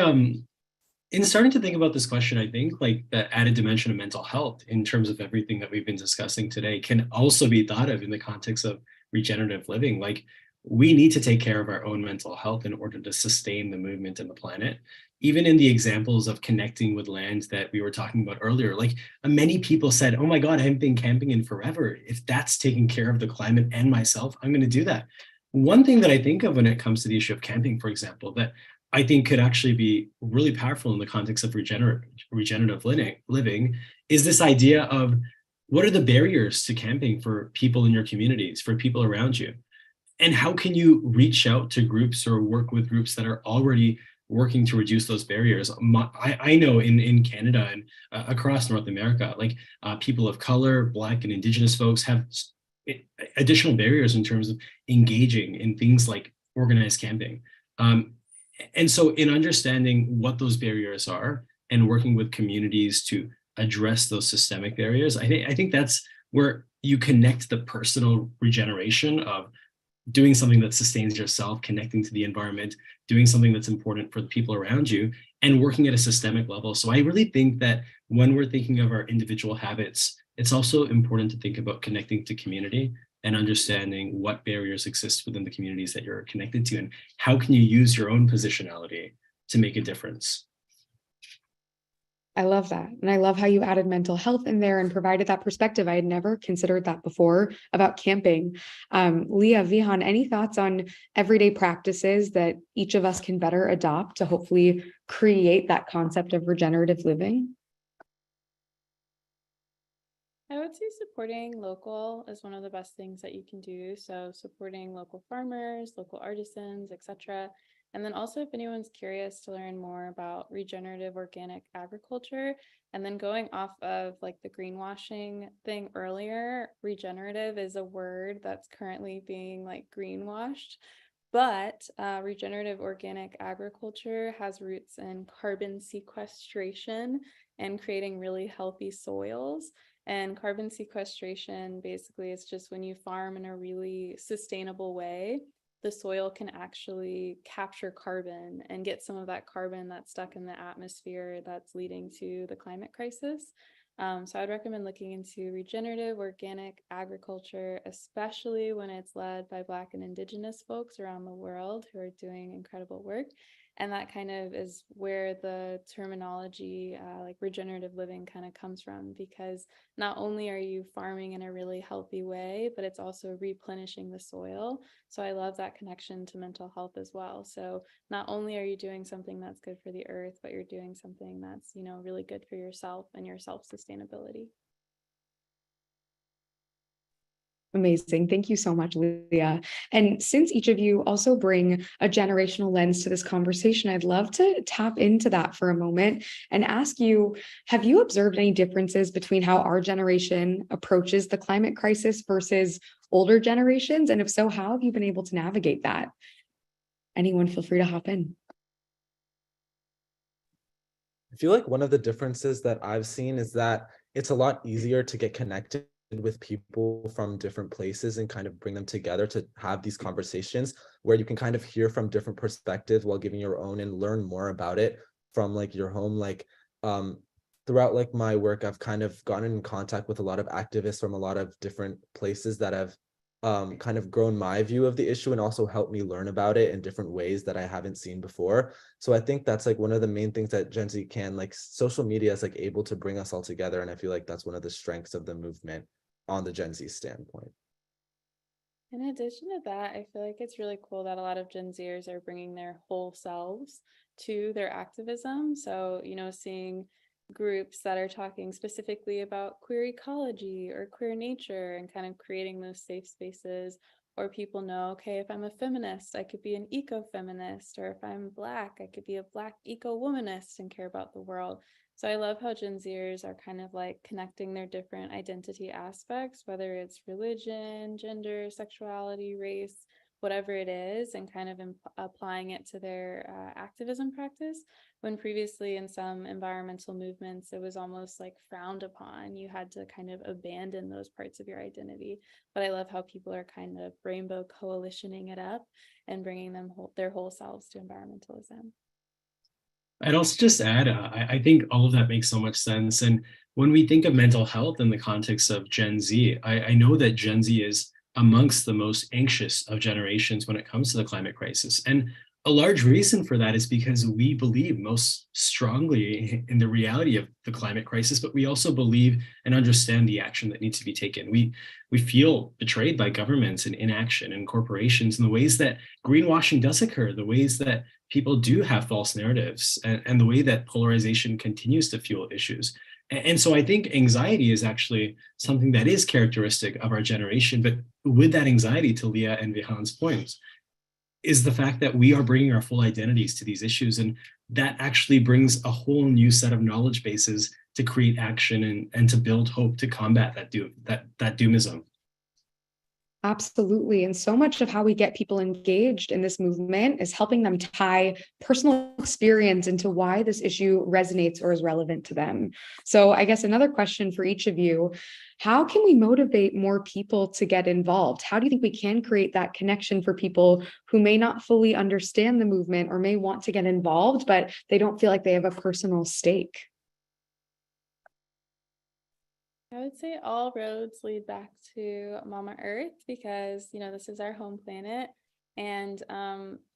Speaker 7: in starting to think about this question, I think like the added dimension of mental health in terms of everything that we've been discussing today can also be thought of in the context of regenerative living. Like, we need to take care of our own mental health in order to sustain the movement in the planet. Even in the examples of connecting with land that we were talking about earlier, like many people said, oh my God, I haven't been camping in forever. If that's taking care of the climate and myself, I'm going to do that. One thing that I think of when it comes to the issue of camping, for example, that I think could actually be really powerful in the context of regenerative living is this idea of what are the barriers to camping for people in your communities, for people around you? And how can you reach out to groups or work with groups that are already working to reduce those barriers? I know in Canada and across North America, like people of color, Black and Indigenous folks have additional barriers in terms of engaging in things like organized camping. And so in understanding what those barriers are and working with communities to address those systemic barriers, I think that's where you connect the personal regeneration of doing something that sustains yourself, connecting to the environment, doing something that's important for the people around you, and working at a systemic level. So I really think that when we're thinking of our individual habits, it's also important to think about connecting to community and understanding what barriers exist within the communities that you're connected to, and how can you use your own positionality to make a difference.
Speaker 6: I love that. And I love how you added mental health in there and provided that perspective. I had never considered that before about camping. Leah, Vihaan, any thoughts on everyday practices that each of us can better adopt to hopefully create that concept of regenerative living?
Speaker 8: I would say supporting local is one of the best things that you can do. So supporting local farmers, local artisans, etc. And then also, if anyone's curious to learn more about regenerative organic agriculture, and then going off of like the greenwashing thing earlier, regenerative is a word that's currently being like greenwashed. But regenerative organic agriculture has roots in carbon sequestration and creating really healthy soils. And carbon sequestration basically is just when you farm in a really sustainable way, the soil can actually capture carbon and get some of that carbon that's stuck in the atmosphere that's leading to the climate crisis. So I'd recommend looking into regenerative organic agriculture, especially when it's led by Black and Indigenous folks around the world who are doing incredible work. And that kind of is where the terminology like regenerative living kind of comes from, because not only are you farming in a really healthy way, but it's also replenishing the soil. So I love that connection to mental health as well. So not only are you doing something that's good for the earth, but you're doing something that's, you know, really good for yourself and your self-sustainability.
Speaker 6: Amazing. Thank you so much, Leah. And since each of you also bring a generational lens to this conversation, I'd love to tap into that for a moment and ask you, have you observed any differences between how our generation approaches the climate crisis versus older generations? And if so, how have you been able to navigate that? Anyone feel free to hop in.
Speaker 9: I feel like one of the differences that I've seen is that it's a lot easier to get connected with people from different places and kind of bring them together to have these conversations where you can kind of hear from different perspectives while giving your own and learn more about it from like your home. Like throughout like my work, I've kind of gotten in contact with a lot of activists from a lot of different places that have kind of grown my view of the issue and also helped me learn about it in different ways that I haven't seen before. So I think that's like one of the main things that Gen Z can, like social media is like able to bring us all together. And I feel like that's one of the strengths of the movement on the Gen Z standpoint.
Speaker 8: In addition to that, I feel like it's really cool that a lot of Gen Zers are bringing their whole selves to their activism. So, you know, seeing groups that are talking specifically about queer ecology or queer nature and kind of creating those safe spaces, or people know, okay, if I'm a feminist, I could be an eco-feminist, or if I'm Black, I could be a Black eco-womanist and care about the world. So I love how Gen Zers are kind of like connecting their different identity aspects, whether it's religion, gender, sexuality, race, whatever it is, and kind of applying it to their activism practice. When previously in some environmental movements, it was almost like frowned upon. You had to kind of abandon those parts of your identity. But I love how people are kind of rainbow coalitioning it up and bringing them their whole selves to environmentalism.
Speaker 7: I'd also just add, I think all of that makes so much sense. And when we think of mental health in the context of Gen Z, I know that Gen Z is amongst the most anxious of generations when it comes to the climate crisis. And a large reason for that is because we believe most strongly in the reality of the climate crisis, but we also believe and understand the action that needs to be taken. We feel betrayed by governments and inaction and corporations in the ways that greenwashing does occur, the ways that people do have false narratives, and the way that polarization continues to fuel issues. And so I think anxiety is actually something that is characteristic of our generation. But with that anxiety, to Leah and Vihaan's points, is the fact that we are bringing our full identities to these issues. And that actually brings a whole new set of knowledge bases to create action and to build hope to combat that doomism.
Speaker 6: Absolutely. And so much of how we get people engaged in this movement is helping them tie personal experience into why this issue resonates or is relevant to them. So I guess another question for each of you, how can we motivate more people to get involved? How do you think we can create that connection for people who may not fully understand the movement or may want to get involved, but they don't feel like they have a personal stake?
Speaker 8: I would say all roads lead back to Mama Earth because, you know, this is our home planet. And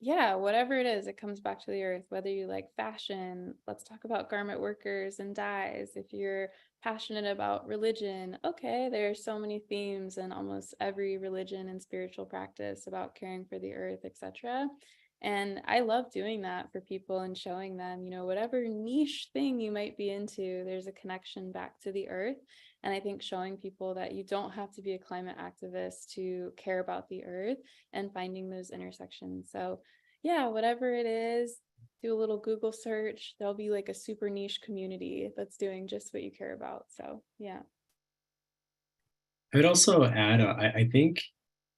Speaker 8: yeah, whatever it is, it comes back to the earth. Whether you like fashion, let's talk about garment workers and dyes. If you're passionate about religion, okay, there are so many themes in almost every religion and spiritual practice about caring for the earth, etc. And I love doing that for people and showing them, whatever niche thing you might be into, there's a connection back to the earth. And I think showing people that you don't have to be a climate activist to care about the earth, and finding those intersections. So yeah, whatever it is, do a little Google search. There'll be like a super niche community that's doing just what you care about. So yeah.
Speaker 7: I would also add, I think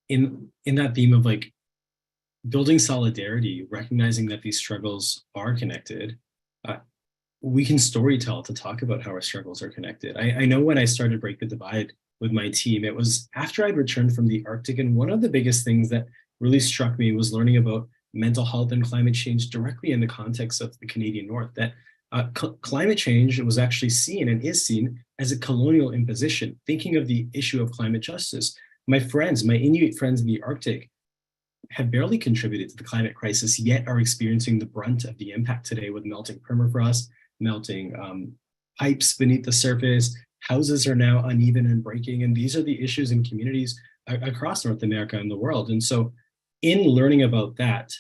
Speaker 7: in that theme of like building solidarity, recognizing that these struggles are connected, we can storytell to talk about how our struggles are connected. I know when I started Break the Divide with my team, it was after I'd returned from the Arctic, and one of the biggest things that really struck me was learning about mental health and climate change directly in the context of the Canadian North, that climate change was actually seen and is seen as a colonial imposition. Thinking of the issue of climate justice, my Inuit friends in the Arctic have barely contributed to the climate crisis, yet are experiencing the brunt of the impact today with melting permafrost, melting pipes beneath the surface. Houses are now uneven and breaking, and these are the issues in communities across North America and the world. And so in learning about that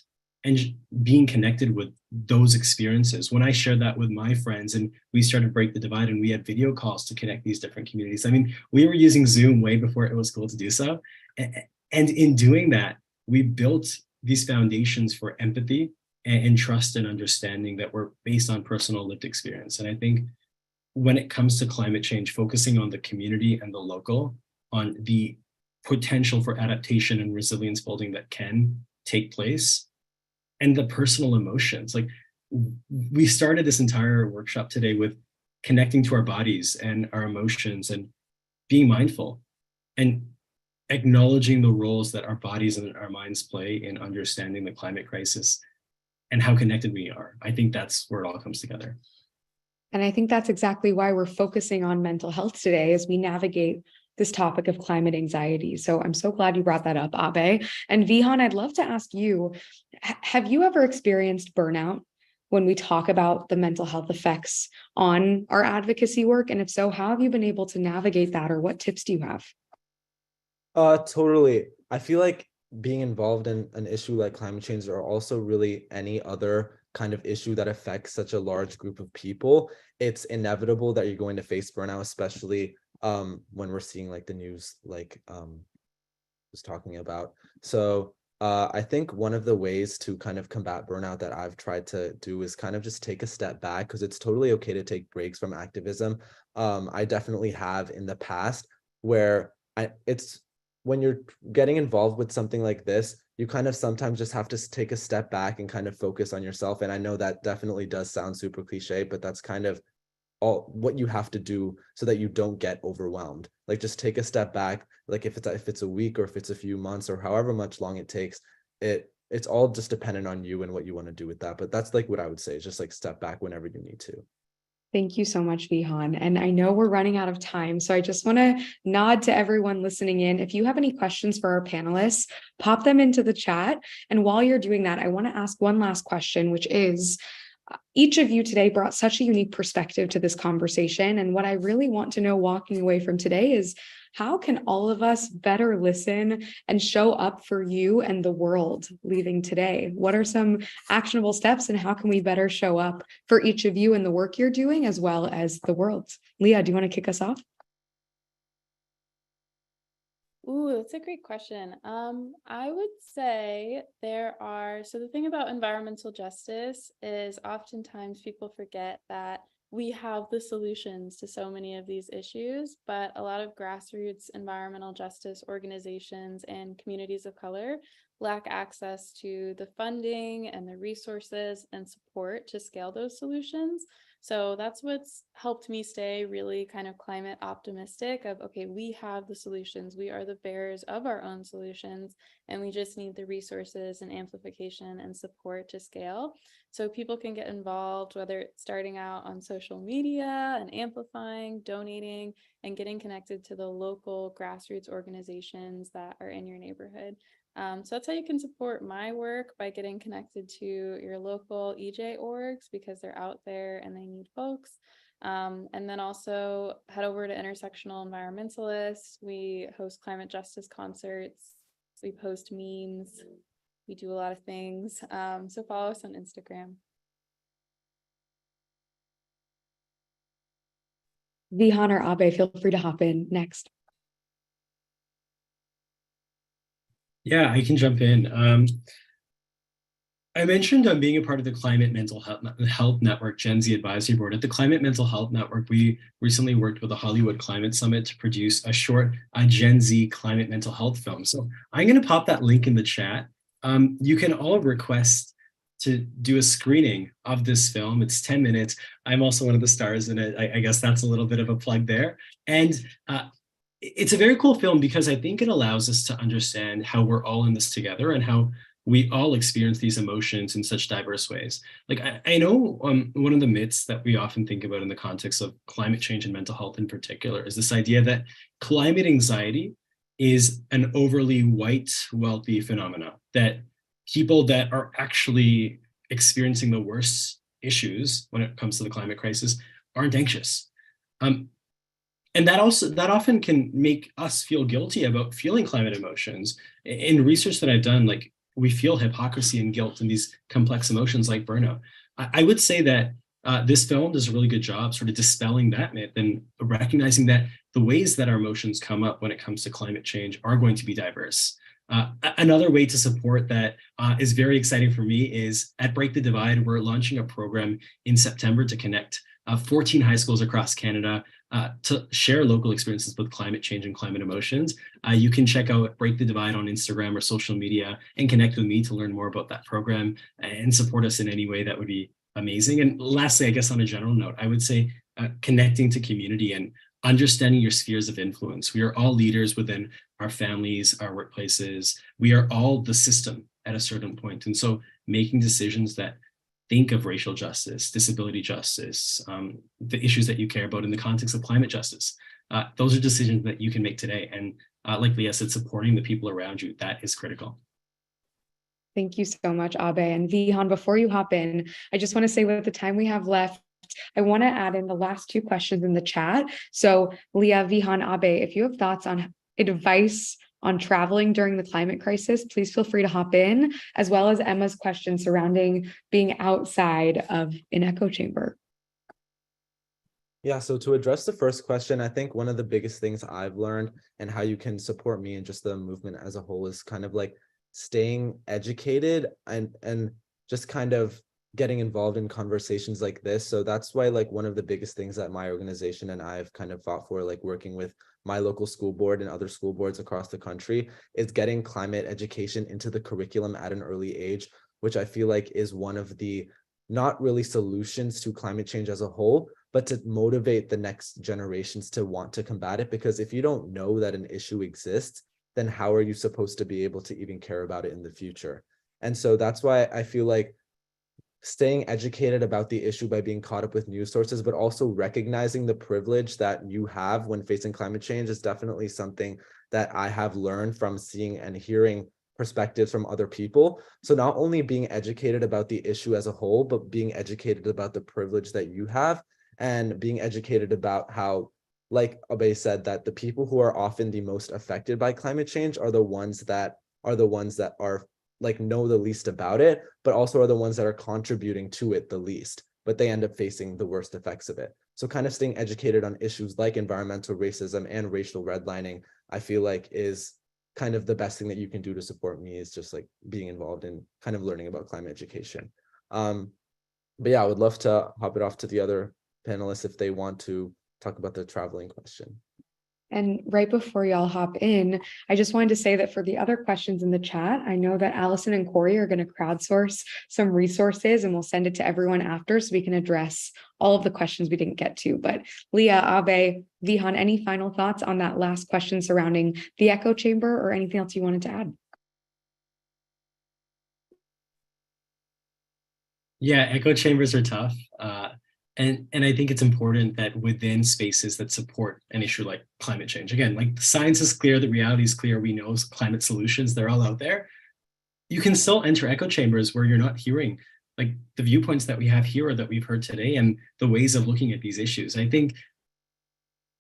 Speaker 7: and being connected with those experiences, when I shared that with my friends and we started Break the Divide and we had video calls to connect these different communities. I mean, we were using Zoom way before it was cool to do so. And in doing that, we built these foundations for empathy and trust and understanding that were based on personal lived experience. And I think when it comes to climate change, focusing on the community and the local, on the potential for adaptation and resilience building that can take place, and the personal emotions. Like, we started this entire workshop today with connecting to our bodies and our emotions and being mindful and acknowledging the roles that our bodies and our minds play in understanding the climate crisis and how connected we are. I think that's where it all comes together.
Speaker 6: And I think that's exactly why we're focusing on mental health today as we navigate this topic of climate anxiety. So I'm so glad you brought that up, Abhay. And Vihaan, I'd love to ask you, have you ever experienced burnout when we talk about the mental health effects on our advocacy work? And if so, how have you been able to navigate that, or what tips do you have?
Speaker 9: Totally. I feel like being involved in an issue like climate change, or also really any other kind of issue that affects such a large group of people, it's inevitable that you're going to face burnout, especially when we're seeing like the news, like was talking about. So I think one of the ways to kind of combat burnout that I've tried to do is kind of just take a step back, because it's totally okay to take breaks from activism. I definitely have in the past, where it's when you're getting involved with something like this, you kind of sometimes just have to take a step back and kind of focus on yourself. And I know that definitely does sound super cliche, but that's kind of all what you have to do so that you don't get overwhelmed. Like, just take a step back. Like, if it's a week, or if it's a few months, or however much long it takes, it's all just dependent on you and what you want to do with that. But that's like what I would say, is just like step back whenever you need to.
Speaker 6: Thank you so much, Vihaan. And I know we're running out of time, so I just want to nod to everyone listening in. If you have any questions for our panelists, pop them into the chat. And while you're doing that, I want to ask one last question, which is, each of you today brought such a unique perspective to this conversation. And what I really want to know walking away from today is, how can all of us better listen and show up for you and the world leaving today? What are some actionable steps, and how can we better show up for each of you and the work you're doing, as well as the world? Leah, do you want to kick us off?
Speaker 8: Ooh, that's a great question. I would say so the thing about environmental justice is oftentimes people forget that we have the solutions to so many of these issues, but a lot of grassroots environmental justice organizations and communities of color lack access to the funding and the resources and support to scale those solutions. So that's what's helped me stay really kind of climate optimistic of, okay, we have the solutions. We are the bearers of our own solutions, and we just need the resources and amplification and support to scale. So people can get involved, whether it's starting out on social media and amplifying, donating, and getting connected to the local grassroots organizations that are in your neighborhood. So that's how you can support my work, by getting connected to your local EJ orgs, because they're out there and they need folks. And then also head over to Intersectional Environmentalist. We host climate justice concerts. We post memes. We do a lot of things. So follow us on Instagram.
Speaker 6: Vihaan or Abhay, feel free to hop in next.
Speaker 7: Yeah, I can jump in. I mentioned being a part of the Climate Mental Health Network Gen Z Advisory Board. At the Climate Mental Health Network, we recently worked with the Hollywood Climate Summit to produce a short Gen Z climate mental health film. So I'm going to pop that link in the chat. You can all request to do a screening of this film. It's 10 minutes. I'm also one of the stars in it. I guess that's a little bit of a plug there. And it's a very cool film because I think it allows us to understand how we're all in this together and how we all experience these emotions in such diverse ways. Like I know one of the myths that we often think about in the context of climate change and mental health in particular is this idea that climate anxiety is an overly white, wealthy phenomena, that people that are actually experiencing the worst issues when it comes to the climate crisis aren't anxious. And that often can make us feel guilty about feeling climate emotions. In research that I've done, like, we feel hypocrisy and guilt in these complex emotions like burnout. I would say that this film does a really good job sort of dispelling that myth and recognizing that the ways that our emotions come up when it comes to climate change are going to be diverse. Another way to support that is very exciting for me is at Break the Divide, we're launching a program in September to connect 14 high schools across Canada to share local experiences with climate change and climate emotions. You can check out Break the Divide on Instagram or social media and connect with me to learn more about that program and support us in any way. That would be amazing. And lastly, I guess on a general note, I would say connecting to community and understanding your spheres of influence. We are all leaders within our families, our workplaces. We are all the system at a certain point. And so making decisions that think of racial justice, disability justice, the issues that you care about in the context of climate justice. Those are decisions that you can make today. And like Leah said, supporting the people around you, that is critical.
Speaker 6: Thank you so much, Abhay. And Vihaan, before you hop in, I just want to say with the time we have left, I want to add in the last two questions in the chat. So Leah, Vihaan, Abhay, if you have thoughts on advice on traveling during the climate crisis, please feel free to hop in, as well as Emma's question surrounding being outside of an echo chamber.
Speaker 9: Yeah, so to address the first question, I think one of the biggest things I've learned and how you can support me and just the movement as a whole is kind of like staying educated and just kind of getting involved in conversations like this. So that's why, like, one of the biggest things that my organization and I've kind of fought for, like working with my local school board and other school boards across the country, is getting climate education into the curriculum at an early age, which I feel like is one of the not really solutions to climate change as a whole, but to motivate the next generations to want to combat it. Because if you don't know that an issue exists, then how are you supposed to be able to even care about it in the future? And so that's why I feel like staying educated about the issue by being caught up with news sources, but also recognizing the privilege that you have when facing climate change is definitely something that I have learned from seeing and hearing perspectives from other people. So not only being educated about the issue as a whole, but being educated about the privilege that you have, and being educated about how, like Abhay said, that the people who are often the most affected by climate change are the ones that are like know the least about it, but also are the ones that are contributing to it the least, but they end up facing the worst effects of it. So kind of staying educated on issues like environmental racism and racial redlining, I feel like is kind of the best thing that you can do to support me, is just like being involved in kind of learning about climate education. But yeah, I would love to hop it off to the other panelists if they want to talk about the traveling question.
Speaker 6: And right before y'all hop in, I just wanted to say that for the other questions in the chat, I know that Alyson and Corey are going to crowdsource some resources, and we'll send it to everyone after so we can address all of the questions we didn't get to. But Leah, Abhay, Vihaan, any final thoughts on that last question surrounding the echo chamber, or anything else you wanted to add?
Speaker 7: Yeah, echo chambers are tough. And I think it's important that within spaces that support an issue like climate change, again, like the science is clear, the reality is clear, we know climate solutions, they're all out there. You can still enter echo chambers where you're not hearing like the viewpoints that we have here or that we've heard today and the ways of looking at these issues. I think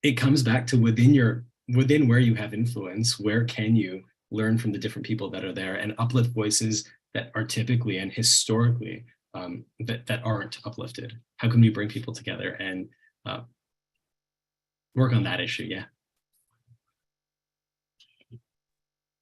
Speaker 7: it comes back to within where you have influence, where can you learn from the different people that are there and uplift voices that are typically and historically that aren't uplifted? How can we bring people together and work on that issue? Yeah.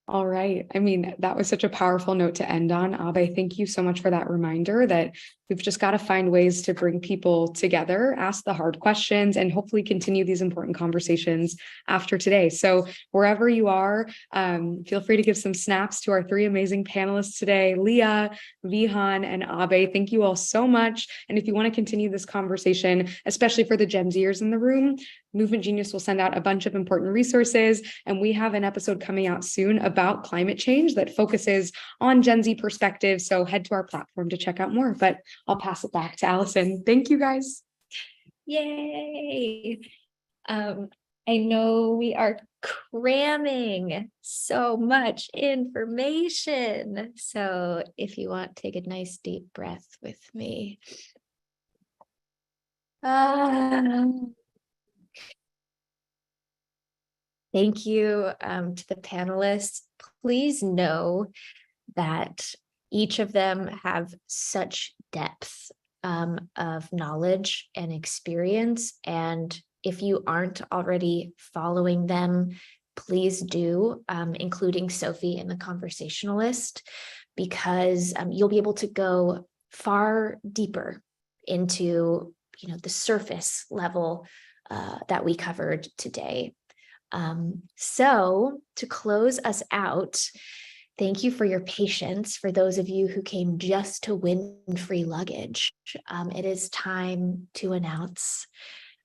Speaker 6: All right. I mean, that was such a powerful note to end on. Abhay, thank you so much for that reminder that we've just got to find ways to bring people together, ask the hard questions, and hopefully continue these important conversations after today. So wherever you are, feel free to give some snaps to our three amazing panelists today, Leah, Vihaan, and Abhay. Thank you all so much. And if you want to continue this conversation, especially for the Gen Zers in the room, Movement Genius will send out a bunch of important resources, and we have an episode coming out soon about climate change that focuses on Gen Z perspectives. So head to our platform to check out more, but I'll pass it back to Alyson. Thank you guys.
Speaker 2: Yay. I know we are cramming so much information. So if you want, take a nice deep breath with me. Thank you to the panelists. Please know that each of them have such depth of knowledge and experience. And if you aren't already following them, please do, including Sophie in the Conversationalist, because you'll be able to go far deeper into, the surface level that we covered today. So to close us out, thank you for your patience. For those of you who came just to win free luggage, it is time to announce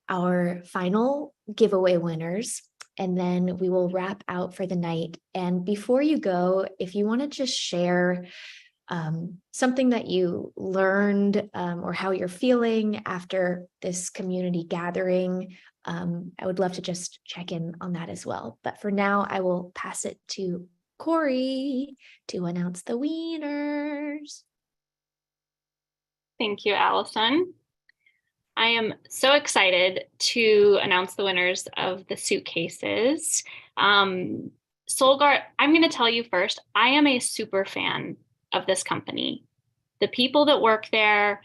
Speaker 2: our final giveaway winners, and then we will wrap out for the night. And before you go, if you want to just share something that you learned or how you're feeling after this community gathering, I would love to just check in on that as well. But for now, I will pass it to Corey to announce the winners.
Speaker 1: Thank you, Alyson. I am so excited to announce the winners of the suitcases. Solgar, I'm going to tell you first, I am a super fan of this company. The people that work there,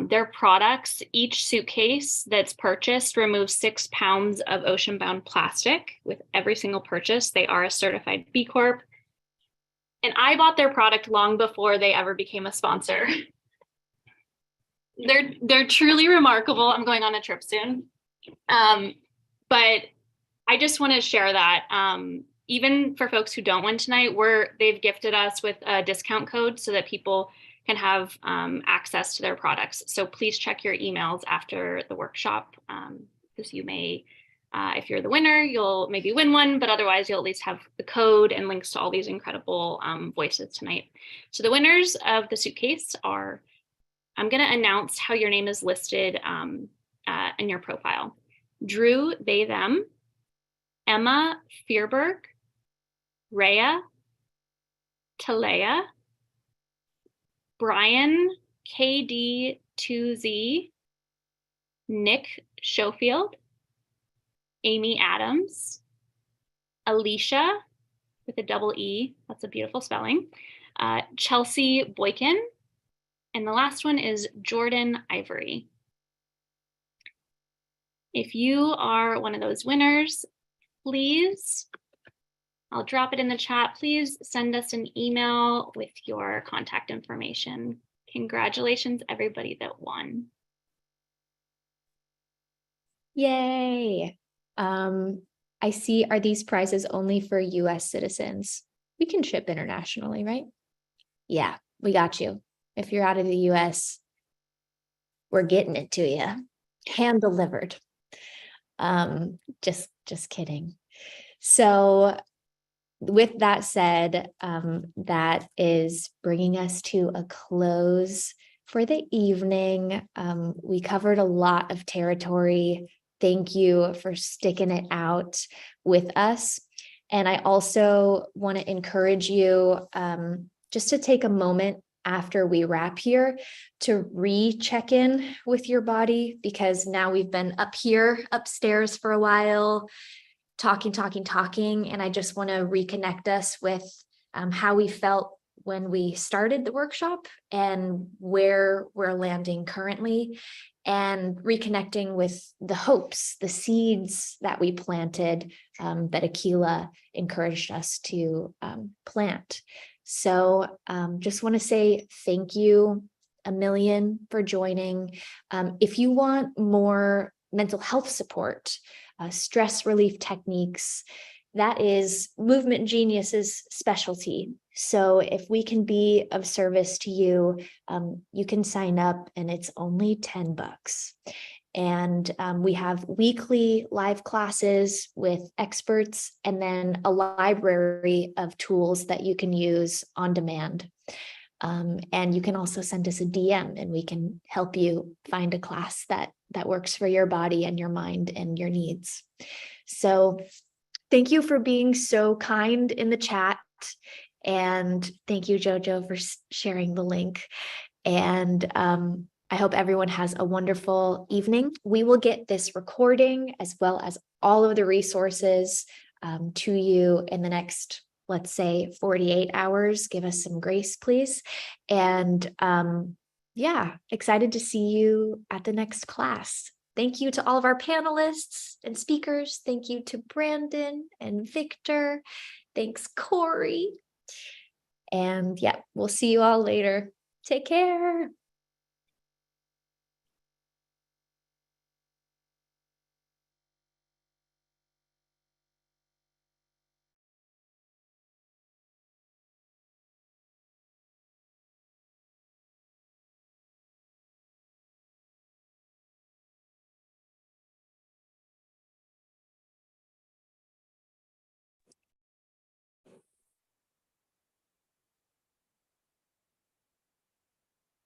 Speaker 1: their products, each suitcase that's purchased removes 6 pounds of ocean-bound plastic with every single purchase. They are a certified B Corp. And I bought their product long before they ever became a sponsor. They're truly remarkable. I'm going on a trip soon. But I just want to share that even for folks who don't win tonight, they've gifted us with a discount code so that people can have access to their products. So please check your emails after the workshop, because you may, if you're the winner, you'll maybe win one, but otherwise you'll at least have the code and links to all these incredible voices tonight. So the winners of the suitcase are, I'm going to announce how your name is listed in your profile. Drew, they, them, Emma Fearberg, Rhea, Talea, Brian KD2Z, Nick Schofield, Amy Adams, Alicia with a double E, that's a beautiful spelling, Chelsea Boykin, and the last one is Jordan Ivory. If you are one of those winners, please, I'll drop it in the chat. Please send us an email with your contact information. Congratulations, everybody that won.
Speaker 2: Yay. I see, are these prizes only for US citizens? We can ship internationally, right? Yeah, we got you. If you're out of the US, we're getting it to you. Hand delivered. Just kidding. So with that said, that is bringing us to a close for the evening. We covered a lot of territory. Thank you for sticking it out with us. And I also want to encourage you just to take a moment after we wrap here to recheck in with your body, because now we've been up here upstairs for a while, talking. And I just want to reconnect us with how we felt when we started the workshop and where we're landing currently, and reconnecting with the hopes, the seeds that we planted, that Ahkila encouraged us to plant. So just want to say thank you a million for joining. If you want more mental health support, stress relief techniques, that is Movement Genius's specialty. So if we can be of service to you, you can sign up and it's only $10. And we have weekly live classes with experts, and then a library of tools that you can use on demand. And you can also send us a DM and we can help you find a class that works for your body and your mind and your needs. So thank you for being so kind in the chat. And thank you, Jojo, for sharing the link. And I hope everyone has a wonderful evening. We will get this recording as well as all of the resources to you in the next, let's say, 48 hours. Give us some grace, please. And yeah, excited to see you at the next class. Thank you to all of our panelists and speakers. Thank you to Brandon and Victor. Thanks, Corey. And yeah, we'll see you all later. Take care.